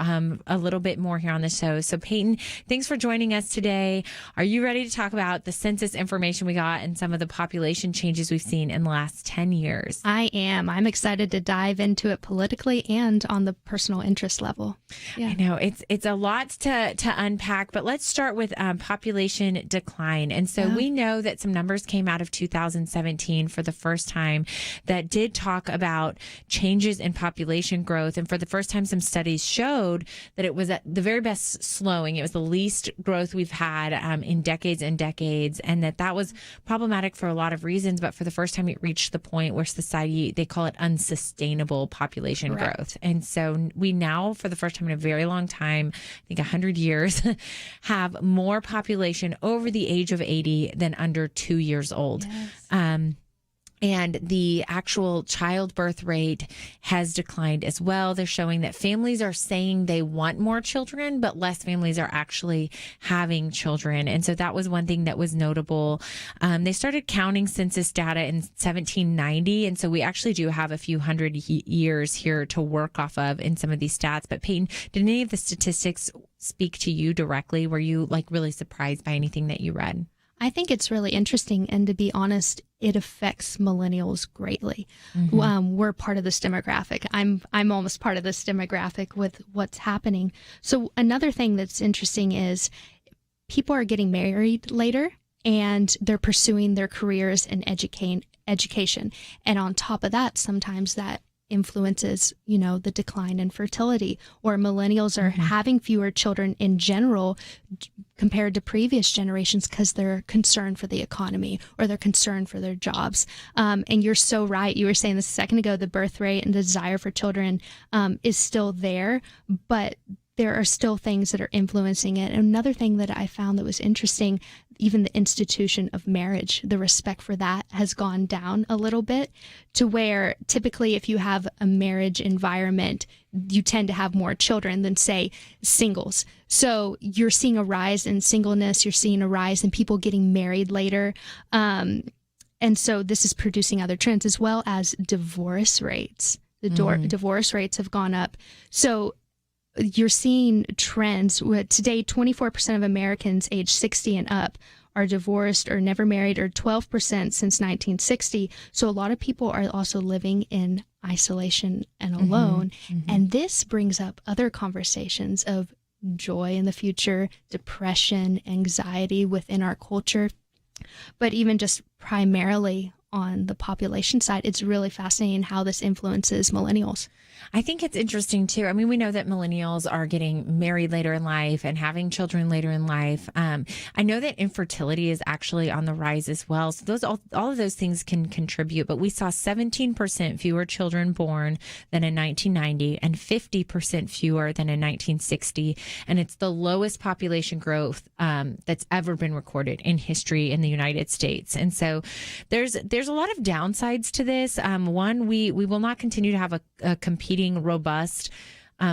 a little bit more here on the show. So Peyton, thanks for joining us today. Are you ready to talk about the census information we got and some of the population changes we've seen in the last 10 years? I am. I'm excited to dive into it politically and on the personal interest level. Yeah. I know it's a lot to unpack, but let's start with population decline. And so we know that some numbers came out of 2017 for the first time that did talk about changes in population growth. And for the first time, some studies showed that it was at the very best slowing. It was the least growth we've had in decades and decades, and that was problematic for a lot of reasons. But for the first time, it reached the point where society, they call it unsustainable population growth. And so we now, for the first time in a very long time, I think 100 years, have more population over the age of 80 than under 2 years old. Yes. And the actual childbirth rate has declined as well. They're showing that families are saying they want more children, but less families are actually having children. And so that was one thing that was notable. They started counting census data in 1790. And so we actually do have a few hundred years here to work off of in some of these stats. But Peyton, did any of the statistics speak to you directly? Were you really surprised by anything that you read? I think it's really interesting, and to be honest, it affects millennials greatly. Mm-hmm. We're part of this demographic. I'm almost part of this demographic with what's happening. So another thing that's interesting is people are getting married later, and they're pursuing their careers in education. And on top of that, sometimes that influences, the decline in fertility, or millennials are having fewer children in general compared to previous generations because they're concerned for the economy or they're concerned for their jobs. And you're so right. You were saying this a second ago, the birth rate and the desire for children is still there, but there are still things that are influencing it. And another thing that I found that was interesting, even the institution of marriage, the respect for that has gone down a little bit, to where typically if you have a marriage environment, you tend to have more children than, say, singles. So you're seeing a rise in singleness. You're seeing a rise in people getting married later. And so this is producing other trends, as well as divorce rates. The divorce rates have gone up. So you're seeing trends. Today, 24% of Americans age 60 and up are divorced or never married, or 12% since 1960. So a lot of people are also living in isolation and alone. Mm-hmm. And this brings up other conversations of joy in the future, depression, anxiety within our culture. But even just primarily on the population side, it's really fascinating how this influences millennials. I think it's interesting too. I mean, we know that millennials are getting married later in life and having children later in life. I know that infertility is actually on the rise as well. So all of those things can contribute. But we saw 17% fewer children born than in 1990 and 50% fewer than in 1960. And it's the lowest population growth that's ever been recorded in history in the United States. And so there's a lot of downsides to this. One, we will not continue to have a competing robust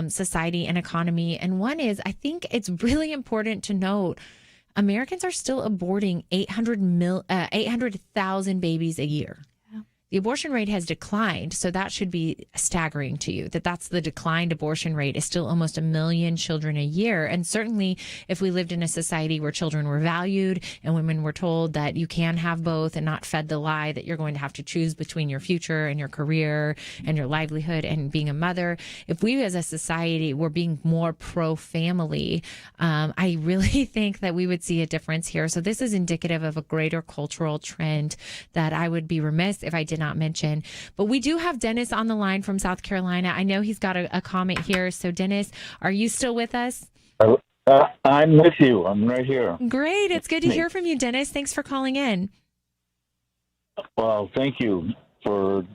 society and economy. And one is, I think it's really important to note, Americans are still aborting 800,000 babies a year. Yeah. the abortion rate has declined. So that should be staggering to you, that's the declined abortion rate is still almost 1 million children a year. And certainly if we lived in a society where children were valued and women were told that you can have both and not fed the lie that you're going to have to choose between your future and your career and your livelihood and being a mother, if we as a society were being more pro-family, I really think that we would see a difference here. So this is indicative of a greater cultural trend that I would be remiss if I did not mention. But we do have Dennis on the line from South Carolina. I know he's got a comment here. So Dennis, are you still with us? I'm with you. I'm right here. Great. It's good to hear from you, Dennis. Thanks for calling in. Well, thank you for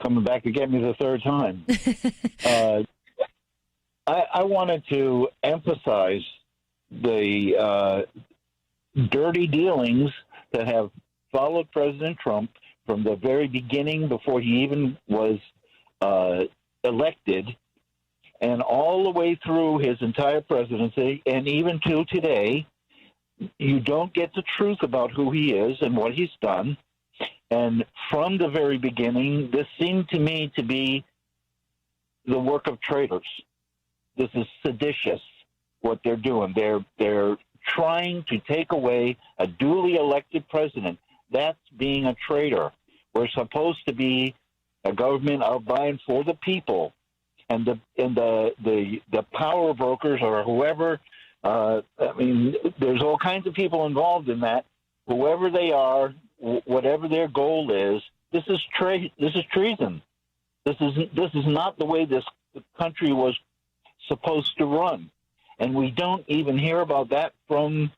coming back to get me the third time. I wanted to emphasize the dirty dealings that have followed President Trump from the very beginning, before he even was elected, and all the way through his entire presidency, and even to today. You don't get the truth about who he is and what he's done. And from the very beginning, this seemed to me to be the work of traitors. This is seditious, what they're doing. They're trying to take away a duly elected president. That's being a traitor. We're supposed to be a government of, by, and for the people. And the power brokers or whoever, there's all kinds of people involved in that. Whoever they are, whatever their goal is, this is treason. This is not the way this country was supposed to run, and we don't even hear about that from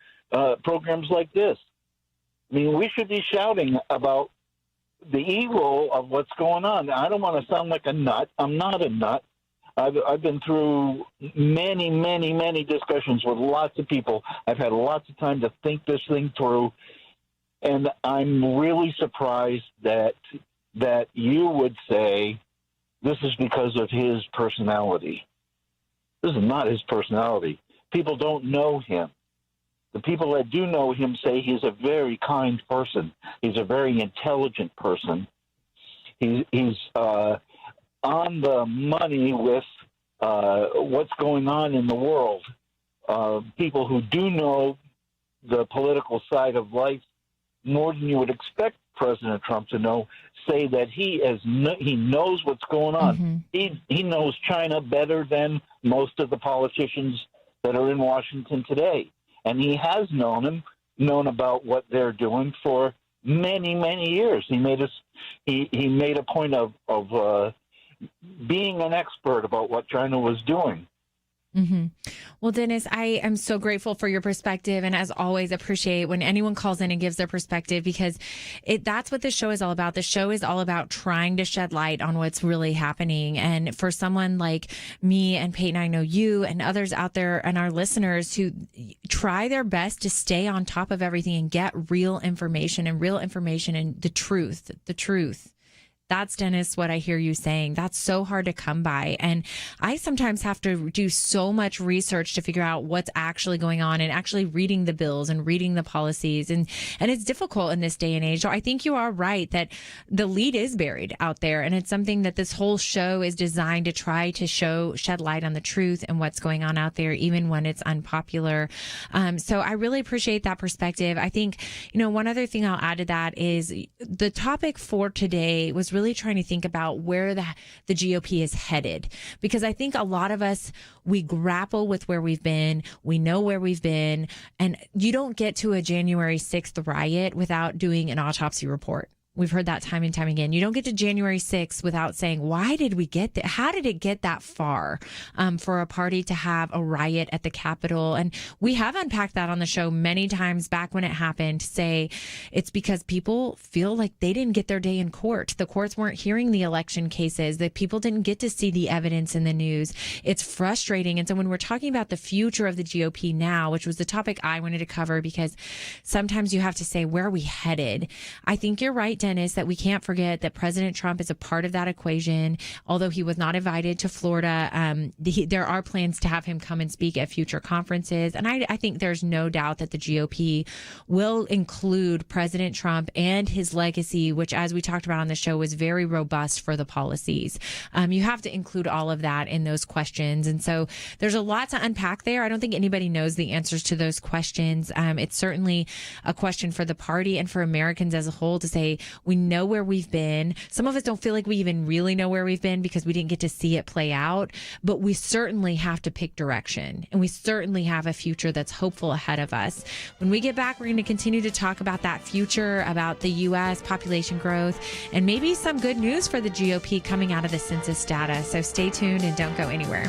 programs like this. I mean, we should be shouting about the evil of what's going on. I don't want to sound like a nut. I'm not a nut. I've been through many, many, many discussions with lots of people. I've had lots of time to think this thing through. And I'm really surprised that you would say this is because of his personality. This is not his personality. People don't know him. The people that do know him say he's a very kind person. He's a very intelligent person. He's on the money with what's going on in the world. People who do know the political side of life more than you would expect President Trump to know, say that he knows what's going on. Mm-hmm. He knows China better than most of the politicians that are in Washington today, and he has known about what they're doing for many, many years. He made a point of being an expert about what China was doing. Mm-hmm. Well, Dennis, I am so grateful for your perspective, and as always, appreciate when anyone calls in and gives their perspective, because that's what the show is all about. The show is all about trying to shed light on what's really happening. And for someone like me and Peyton, I know you and others out there and our listeners who try their best to stay on top of everything and get real information and the truth. That's, Dennis, what I hear you saying. That's so hard to come by. And I sometimes have to do so much research to figure out what's actually going on and actually reading the bills and reading the policies. And it's difficult in this day and age. So I think you are right that the lead is buried out there. And it's something that this whole show is designed to try to shed light on the truth and what's going on out there, even when it's unpopular. So I really appreciate that perspective. I think, one other thing I'll add to that is the topic for today was really trying to think about where the GOP is headed, because I think a lot of us, we grapple with where we've been. We know where we've been, and you don't get to a January 6th riot without doing an autopsy report. We've heard that time and time again. You don't get to January 6th without saying, why did we get that? How did it get that far for a party to have a riot at the Capitol? And we have unpacked that on the show many times back when it happened, to say it's because people feel like they didn't get their day in court. The courts weren't hearing the election cases, that people didn't get to see the evidence in the news. It's frustrating. And so when we're talking about the future of the GOP now, which was the topic I wanted to cover, because sometimes you have to say, where are we headed? I think you're right, Dennis. Dennis, that we can't forget that President Trump is a part of that equation. Although he was not invited to Florida, there are plans to have him come and speak at future conferences. And I think there's no doubt that the GOP will include President Trump and his legacy, which, as we talked about on the show, was very robust for the policies. You have to include all of that in those questions. And so there's a lot to unpack there. I don't think anybody knows the answers to those questions. It's certainly a question for the party and for Americans as a whole to say, we know where we've been. Some of us don't feel like we even really know where we've been because we didn't get to see it play out, but we certainly have to pick direction, and we certainly have a future that's hopeful ahead of us. When we get back, we're going to continue to talk about that future, about the U.S. population growth, and maybe some good news for the GOP coming out of the census data. So stay tuned and don't go anywhere.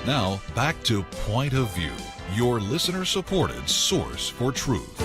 Now, back to Point of View, your listener-supported source for truth.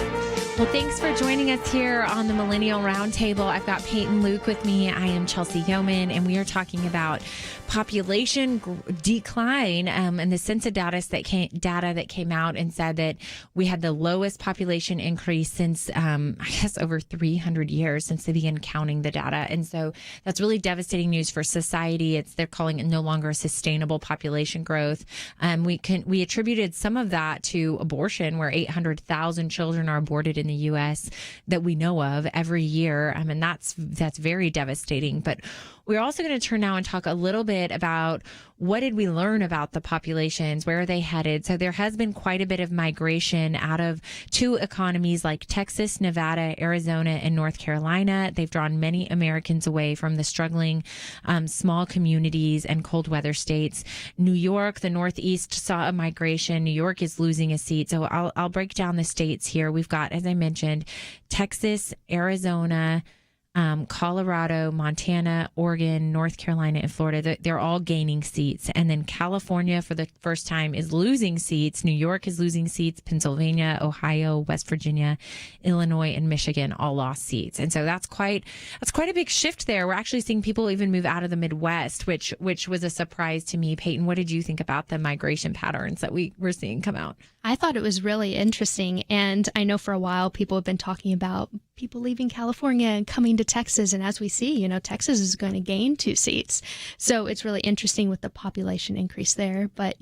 Well, thanks for joining us here on the Millennial Roundtable. I've got Peyton Luke with me. I am Chelsey Youman, and we are talking about population decline and the census data that came out and said that we had the lowest population increase since, I guess, over 300 years since they began counting the data. And so that's really devastating news for society. They're calling it no longer a sustainable population growth. We attributed some of that to abortion, where 800,000 children are aborted in the U.S. that we know of every year. And that's very devastating. But we're also going to turn now and talk a little bit about what did we learn about the populations? Where are they headed? So there has been quite a bit of migration out of two economies like Texas, Nevada, Arizona, and North Carolina. They've drawn many Americans away from the struggling small communities and cold weather states. New York, the Northeast, saw a migration. New York is losing a seat. So I'll break down the states here. We've got, as I mentioned, Texas, Arizona, Colorado, Montana, Oregon, North Carolina, and Florida. They're all gaining seats. And then California, for the first time, is losing seats. New York is losing seats. Pennsylvania, Ohio, West Virginia, Illinois, and Michigan all lost seats. And so that's quite a big shift there. We're actually seeing people even move out of the Midwest, which was a surprise to me. Peyton, what did you think about the migration patterns that we're seeing come out? I thought it was really interesting. And I know for a while people have been talking about people leaving California and coming to Texas. And as we see, Texas is going to gain 2 seats. So it's really interesting with the population increase there. But,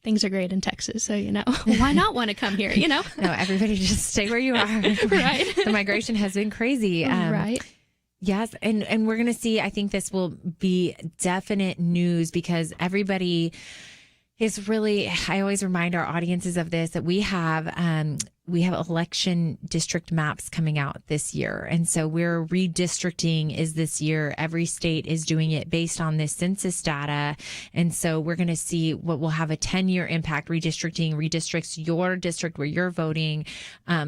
things are great in Texas. So, why not want to come here, No, everybody just stay where you are. Right. The migration has been crazy. Right. Yes. And we're going to see, I think this will be definite news because everybody is really, I always remind our audiences of this, that we have election district maps coming out this year. And so we're redistricting is this year. Every state is doing it based on this census data. And so we're going to see what will have a 10-year impact. Redistricting redistricts your district where you're voting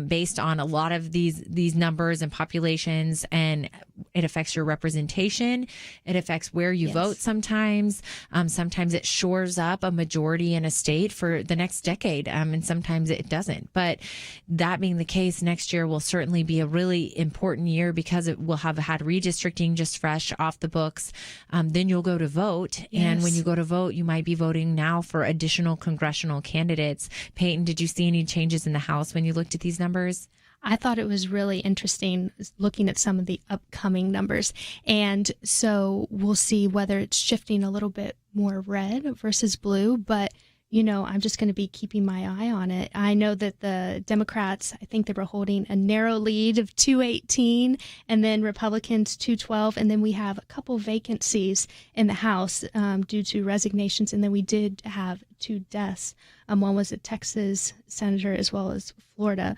based on a lot of these numbers and populations. And it affects your representation. It affects where you vote sometimes. Sometimes it shores up a majority in a state for the next decade. And sometimes it doesn't. But that being the case, next year will certainly be a really important year because it will have had redistricting just fresh off the books. Then you'll go to vote. Yes. And when you go to vote, you might be voting now for additional congressional candidates. Peyton, did you see any changes in the House when you looked at these numbers? I thought it was really interesting looking at some of the upcoming numbers. And so we'll see whether it's shifting a little bit more red versus blue. But I'm just going to be keeping my eye on it. I know that the Democrats, I think they were holding a narrow lead of 218, and then Republicans 212, and then we have a couple vacancies in the House due to resignations, and then we did have 2 deaths. One was a Texas senator as well as Florida.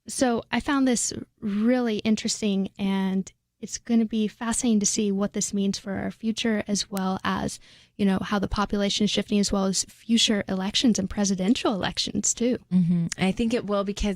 So I found this really interesting, and it's going to be fascinating to see what this means for our future, as well as, how the population is shifting, as well as future elections and presidential elections, too. Mm-hmm. I think it will, because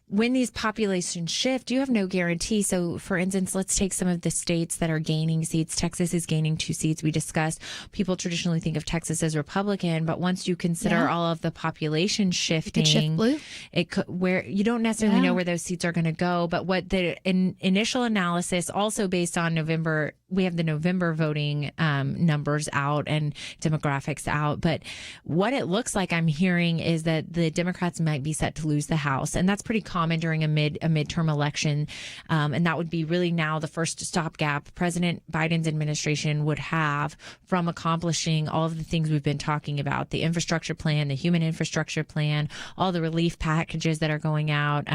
when these populations shift, you have no guarantee. So, for instance, let's take some of the states that are gaining seats. Texas is gaining 2 seats. We discussed people traditionally think of Texas as Republican, but once you consider all of the population shifting, it could shift blue. It could, where you don't necessarily know where those seats are going to go. But what the initial analysis, also based on November, we have the November voting numbers out and demographics out. But what it looks like, I'm hearing, is that the Democrats might be set to lose the House, and that's pretty common during a midterm election, and that would be really now the first stopgap President Biden's administration would have from accomplishing all of the things we've been talking about: the infrastructure plan, the human infrastructure plan, all the relief packages that are going out,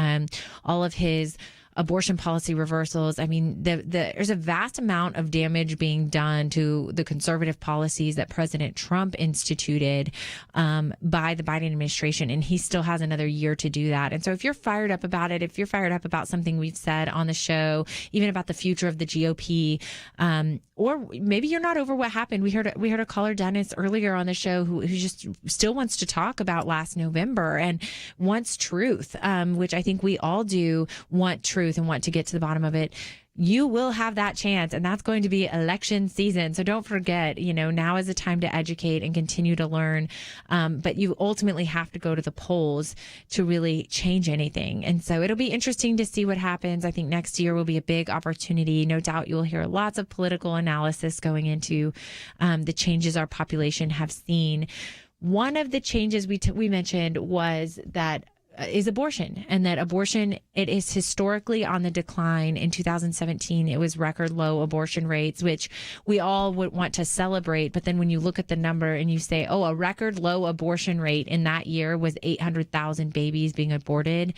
all of his abortion policy reversals. I mean, there's a vast amount of damage being done to the conservative policies that President Trump instituted by the Biden administration, and he still has another year to do that. And so if you're fired up about it, if you're fired up about something we've said on the show, even about the future of the GOP, or maybe you're not over what happened. We heard a caller, Dennis, earlier on the show who just still wants to talk about last November and wants truth, which I think we all do want truth and want to get to the bottom of it. You will have that chance, and that's going to be election season. So don't forget, now is the time to educate and continue to learn. But you ultimately have to go to the polls to really change anything. And so it'll be interesting to see what happens. I think next year will be a big opportunity. No doubt you'll hear lots of political analysis going into the changes our population have seen. One of the changes we mentioned was that is abortion, and that abortion, it is historically on the decline. In 2017, it was record low abortion rates, which we all would want to celebrate. But then when you look at the number and you say, a record low abortion rate in that year was 800,000 babies being aborted.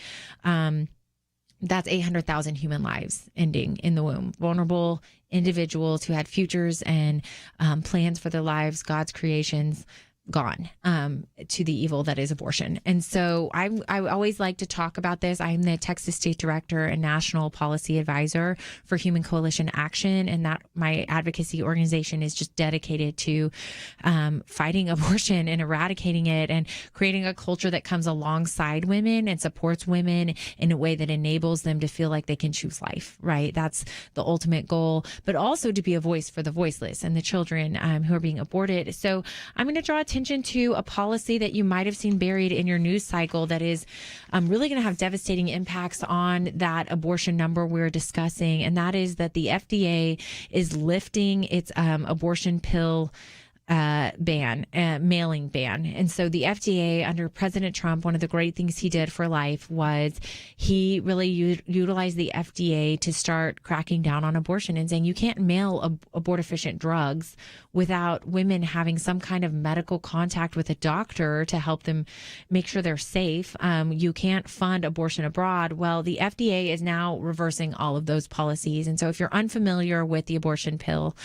that's 800,000 human lives ending in the womb. Vulnerable individuals who had futures and plans for their lives, God's creations, gone to the evil that is abortion. And so I always like to talk about this. I'm the Texas State Director and National Policy Advisor for Human Coalition Action, and that my advocacy organization is just dedicated to fighting abortion and eradicating it and creating a culture that comes alongside women and supports women in a way that enables them to feel like they can choose life, right? That's the ultimate goal, but also to be a voice for the voiceless and the children who are being aborted. So I'm going to draw attention to a policy that you might have seen buried in your news cycle that is really going to have devastating impacts on that abortion number we're discussing. And that is that the FDA is lifting its abortion pill mailing ban. And so the FDA under President Trump, one of the great things he did for life was he really utilized the FDA to start cracking down on abortion and saying you can't mail abortifacient drugs without women having some kind of medical contact with a doctor to help them make sure they're safe. You can't fund abortion abroad. Well, the FDA is now reversing all of those policies. And so if you're unfamiliar with the abortion pill,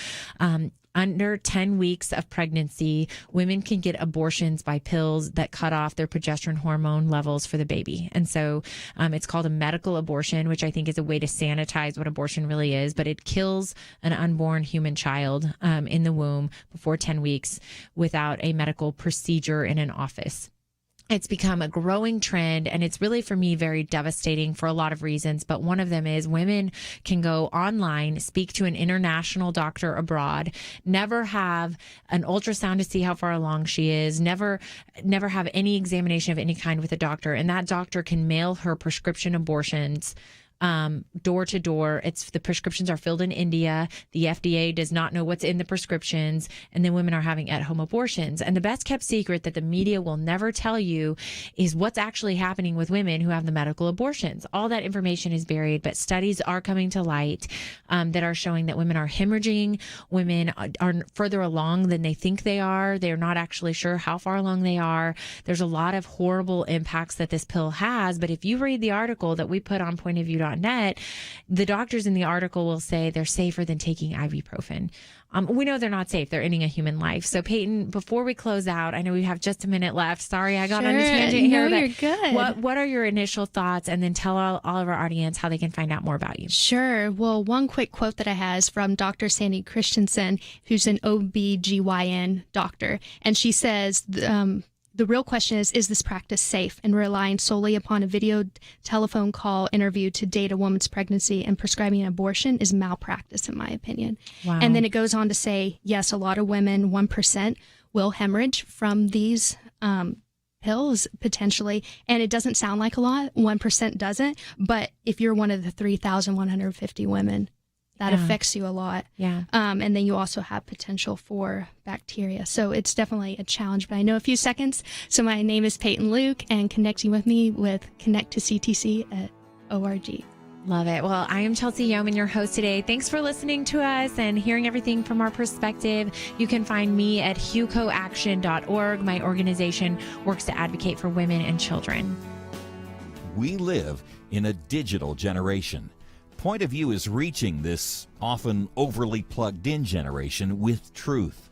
under 10 weeks of pregnancy, women can get abortions by pills that cut off their progesterone hormone levels for the baby. And so it's called a medical abortion, which I think is a way to sanitize what abortion really is. But it kills an unborn human child in the womb before 10 weeks without a medical procedure in an office. It's become a growing trend, and it's really, for me, very devastating for a lot of reasons. But one of them is women can go online, speak to an international doctor abroad, never have an ultrasound to see how far along she is, never have any examination of any kind with a doctor. And that doctor can mail her prescription abortions door to door. The prescriptions are filled in India. The FDA does not know what's in the prescriptions, and then women are having at-home abortions. And the best kept secret that the media will never tell you is what's actually happening with women who have the medical abortions. All that information is buried, but studies are coming to light that are showing that women are hemorrhaging. Women are further along than they think they are. They're not actually sure how far along they are. There's a lot of horrible impacts that this pill has. But if you read the article that we put on pointofview.net, the doctors in the article will say they're safer than taking ibuprofen. We know they're not safe. They're ending a human life. So, Peyton, before we close out, I know we have just a minute left. Sorry, I got on a tangent here. No, you're good. What are your initial thoughts? And then tell all of our audience how they can find out more about you. Sure. Well, one quick quote that I have is from Dr. Sandy Christensen, who's an OBGYN doctor. And she says, the real question is this practice safe? And relying solely upon a video telephone call interview to date a woman's pregnancy and prescribing an abortion is malpractice, in my opinion. Wow. And then it goes on to say, yes, a lot of women, 1%, will hemorrhage from these pills potentially. And it doesn't sound like a lot. 1% doesn't. But if you're one of the 3,150 women, that affects you a lot. Yeah. And then you also have potential for bacteria. So it's definitely a challenge, but I know a few seconds. So my name is Peyton Luke, and connecting with me with connecttoctc.org. Love it. Well, I am Chelsey Youman, your host today. Thanks for listening to us and hearing everything from our perspective. You can find me at hucoaction.org. My organization works to advocate for women and children. We live in a digital generation. Point of View is reaching this often overly plugged-in generation with truth.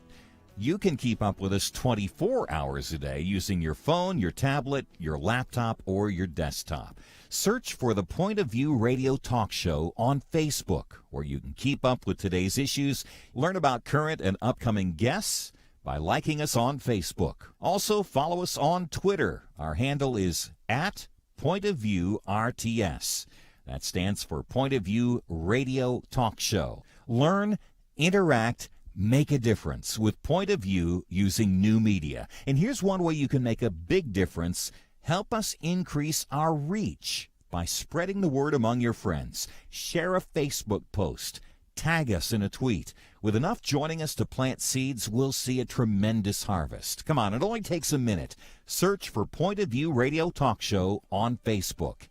You can keep up with us 24 hours a day using your phone, your tablet, your laptop, or your desktop. Search for the Point of View Radio Talk Show on Facebook, where you can keep up with today's issues, learn about current and upcoming guests by liking us on Facebook. Also, follow us on Twitter. Our handle is @PointOfViewRTS. That stands for Point of View Radio Talk Show. Learn, interact, make a difference with Point of View using new media. And here's one way you can make a big difference. Help us increase our reach by spreading the word among your friends. Share a Facebook post. Tag us in a tweet. With enough joining us to plant seeds, we'll see a tremendous harvest. Come on, it only takes a minute. Search for Point of View Radio Talk Show on Facebook,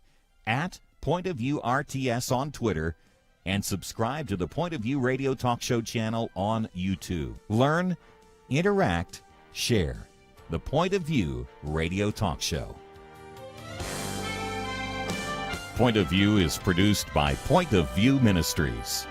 @Point of View RTS on Twitter, and subscribe to the Point of View Radio Talk Show channel on YouTube. Learn, interact, share. The Point of View Radio Talk Show. Point of View is produced by Point of View Ministries.